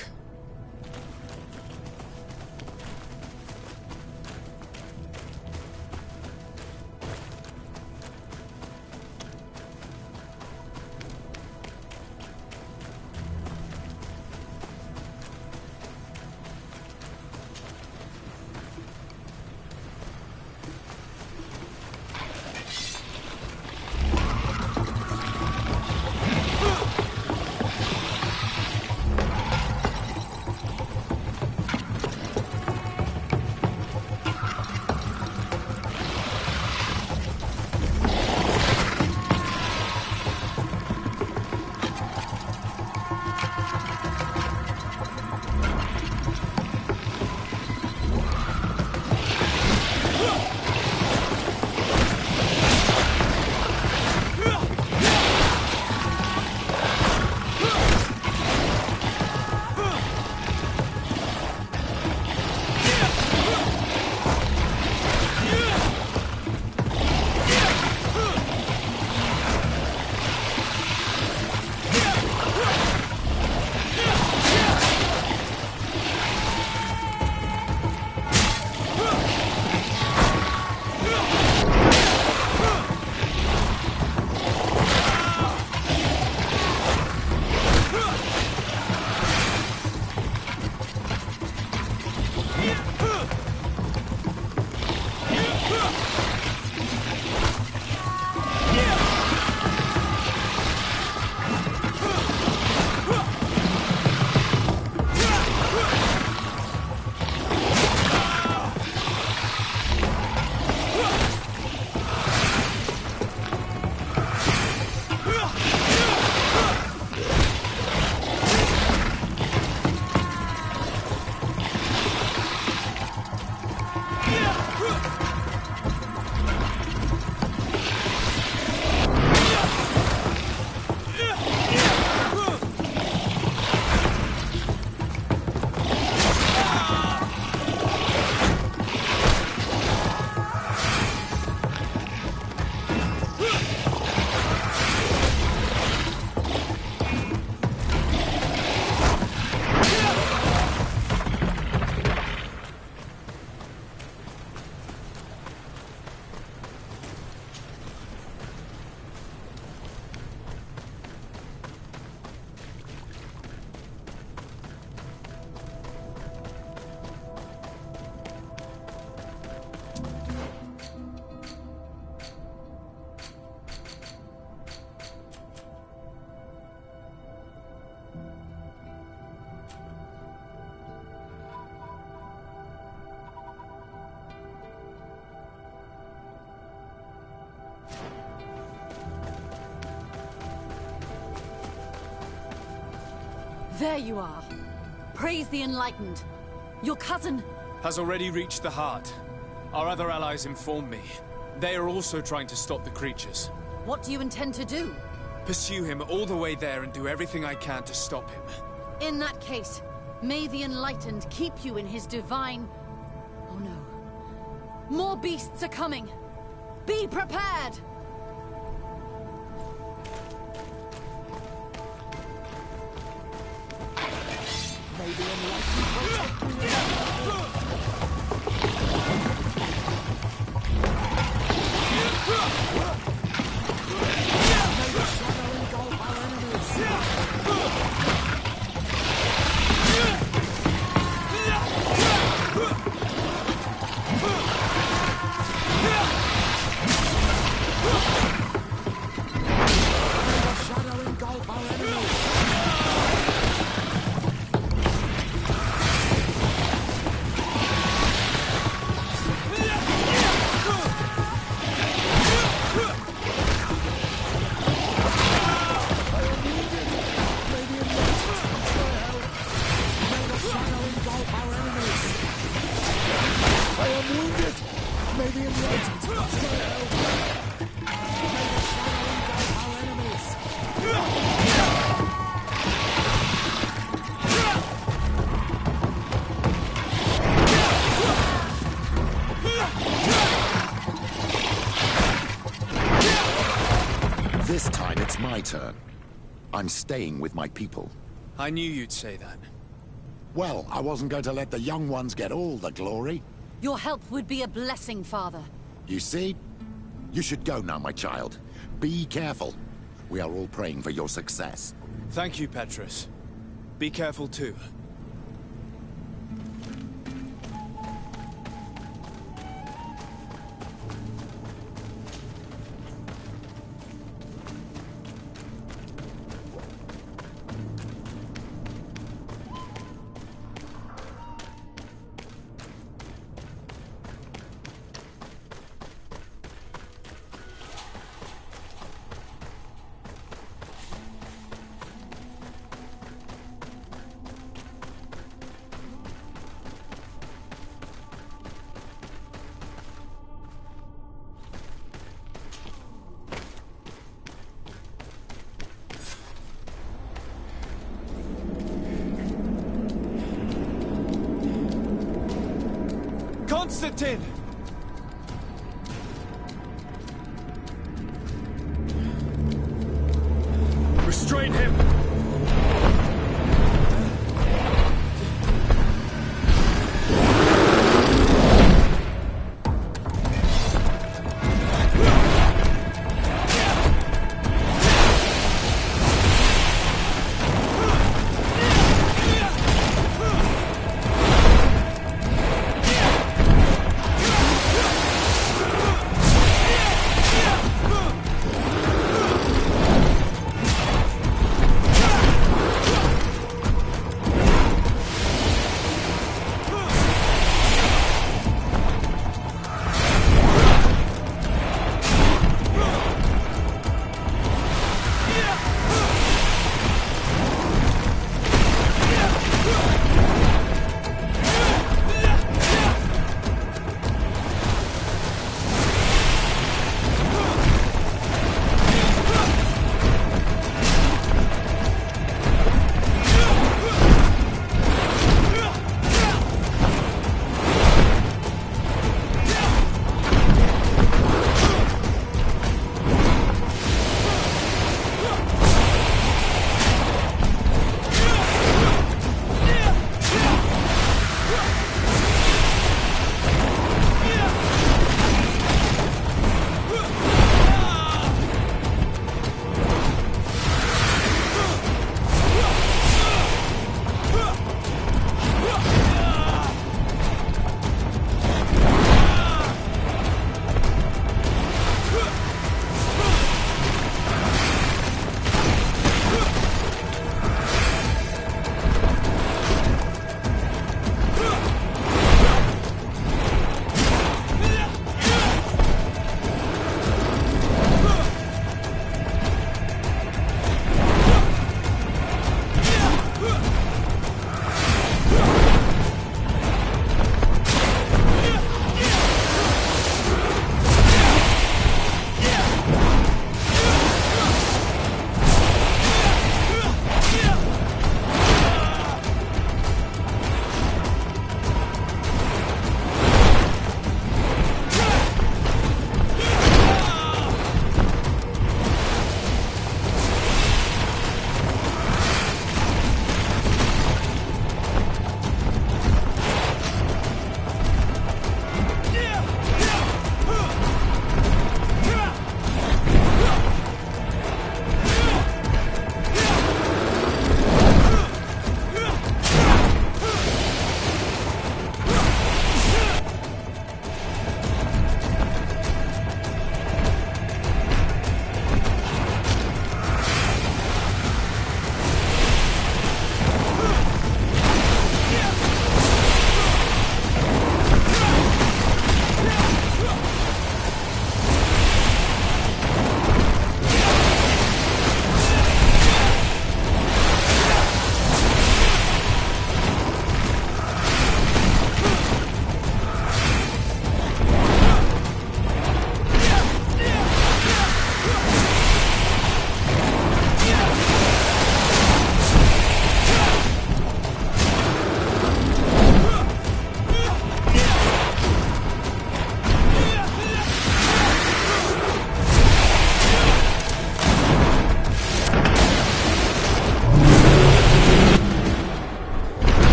There you are. Praise the Enlightened. Your cousin... has already reached the heart. Our other allies informed me. They are also trying to stop the creatures. What do you intend to do? Pursue him all the way there and do everything I can to stop him. In that case, may the Enlightened keep you in his divine... Oh no. More beasts are coming. Be prepared! May the Enlightened protect me. May the shadow engulf our enemies. This time it's my turn. I'm staying with my people. I knew you'd say that. Well, I wasn't going to let the young ones get all the glory. Your help would be a blessing, Father. You see? You should go now, my child. Be careful. We are all praying for your success. Thank you, Petrus. Be careful too. Constantine! Restrain him!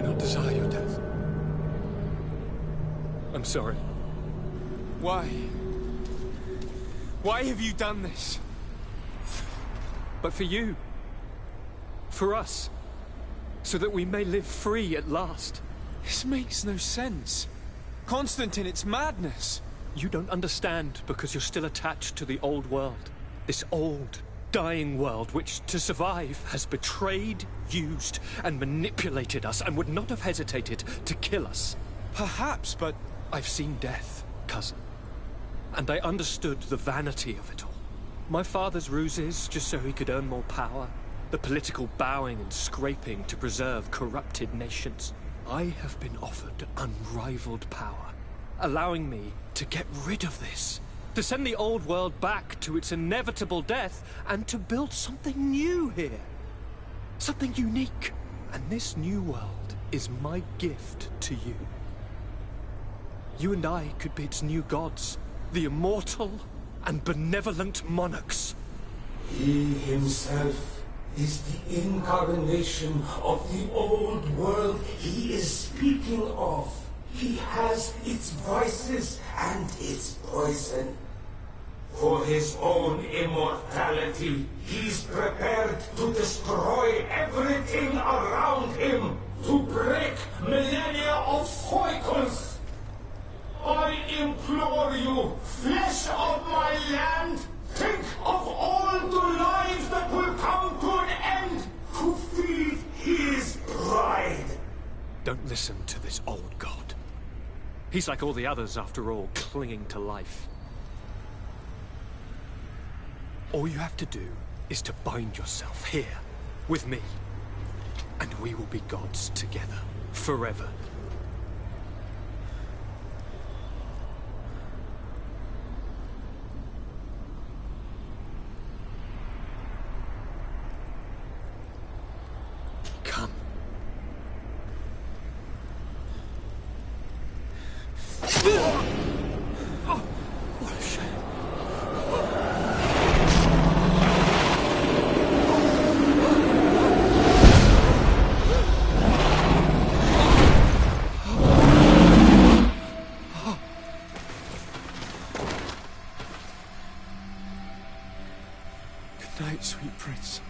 not desire your death. I'm sorry. Why? Why have you done this? But for you. For us. So that we may live free at last. This makes no sense. Constantine, it's madness. You don't understand because you're still attached to the old world. This old, dying world which, to survive, has betrayed, used, and manipulated us and would not have hesitated to kill us. Perhaps, but I've seen death, cousin. And I understood the vanity of it all. My father's ruses just so he could earn more power. The political bowing and scraping to preserve corrupted nations. I have been offered unrivaled power, allowing me to get rid of this. To send the old world back to its inevitable death and to build something new here. Something unique. And this new world is my gift to you. You and I could be its new gods, the immortal and benevolent monarchs. He himself is the incarnation of the old world he is speaking of. He has its vices and its poison. For his own immortality, he's prepared to destroy everything around him, to break millennia of cycles. I implore you, flesh of my land, think of all the lives that will come to an end to feed his pride. Don't listen to this old god. He's like all the others, after all, clinging to life. All you have to do is to bind yourself here, with me. And we will be gods together, forever. Come. Oh, what a shame. Good night, sweet prince.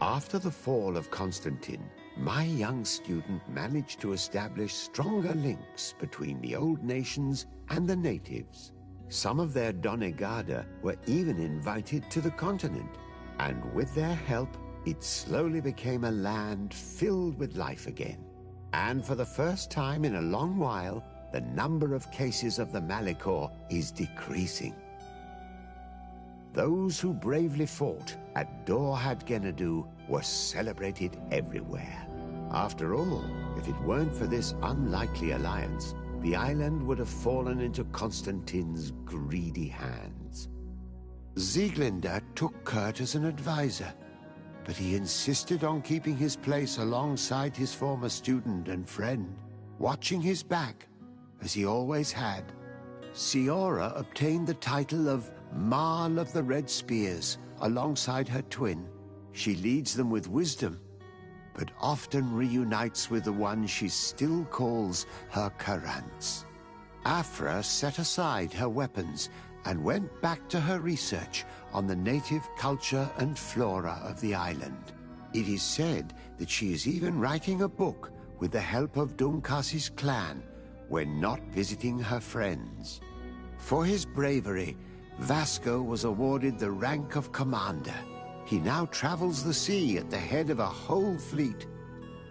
After the fall of Constantine, my young student managed to establish stronger links between the old nations and the natives. Some of their Donegada were even invited to the continent, and with their help, it slowly became a land filled with life again. And for the first time in a long while, the number of cases of the Malichor is decreasing. Those who bravely fought at Dorhad Genadu were celebrated everywhere. After all, if it weren't for this unlikely alliance, the island would have fallen into Constantine's greedy hands. Sieglinde took Kurt as an advisor, but he insisted on keeping his place alongside his former student and friend, watching his back, as he always had. Siora obtained the title of Marl of the Red Spears alongside her twin. She leads them with wisdom, but often reunites with the one she still calls her Karants. Afra set aside her weapons and went back to her research on the native culture and flora of the island. It is said that she is even writing a book with the help of Dumkas's clan when not visiting her friends. For his bravery, Vasco was awarded the rank of commander. He now travels the sea at the head of a whole fleet,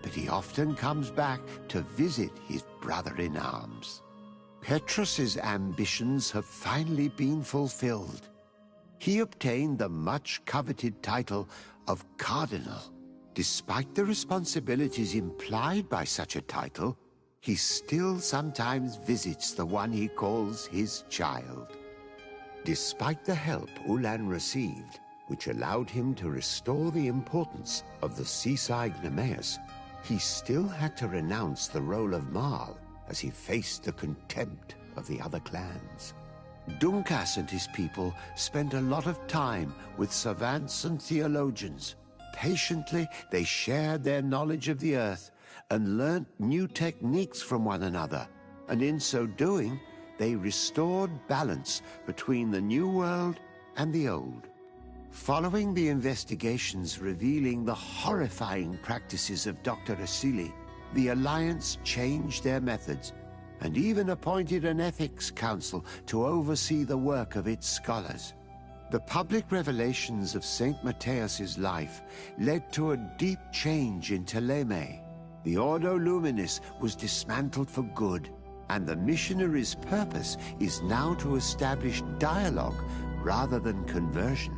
but he often comes back to visit his brother-in-arms. Petrus's ambitions have finally been fulfilled. He obtained the much-coveted title of Cardinal. Despite the responsibilities implied by such a title, he still sometimes visits the one he calls his child. Despite the help Ulan received, which allowed him to restore the importance of the seaside Nemeus, he still had to renounce the role of Marl as he faced the contempt of the other clans. Dunkas and his people spent a lot of time with savants and theologians. Patiently, they shared their knowledge of the earth and learnt new techniques from one another, and in so doing, they restored balance between the New World and the Old. Following the investigations revealing the horrifying practices of Dr. Asili, the Alliance changed their methods and even appointed an ethics council to oversee the work of its scholars. The public revelations of St. Matthias's life led to a deep change in Teleme. The Ordo Luminis was dismantled for good, and the missionaries' purpose is now to establish dialogue rather than conversion.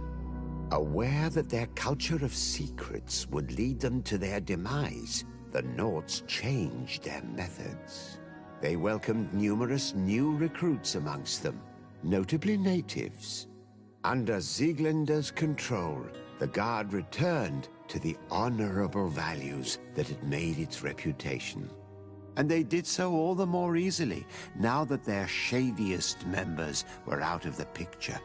Aware that their culture of secrets would lead them to their demise, the Nords changed their methods. They welcomed numerous new recruits amongst them, notably natives. Under Sieglinder's control, the Guard returned to the honorable values that had made its reputation. And they did so all the more easily now that their shadiest members were out of the picture.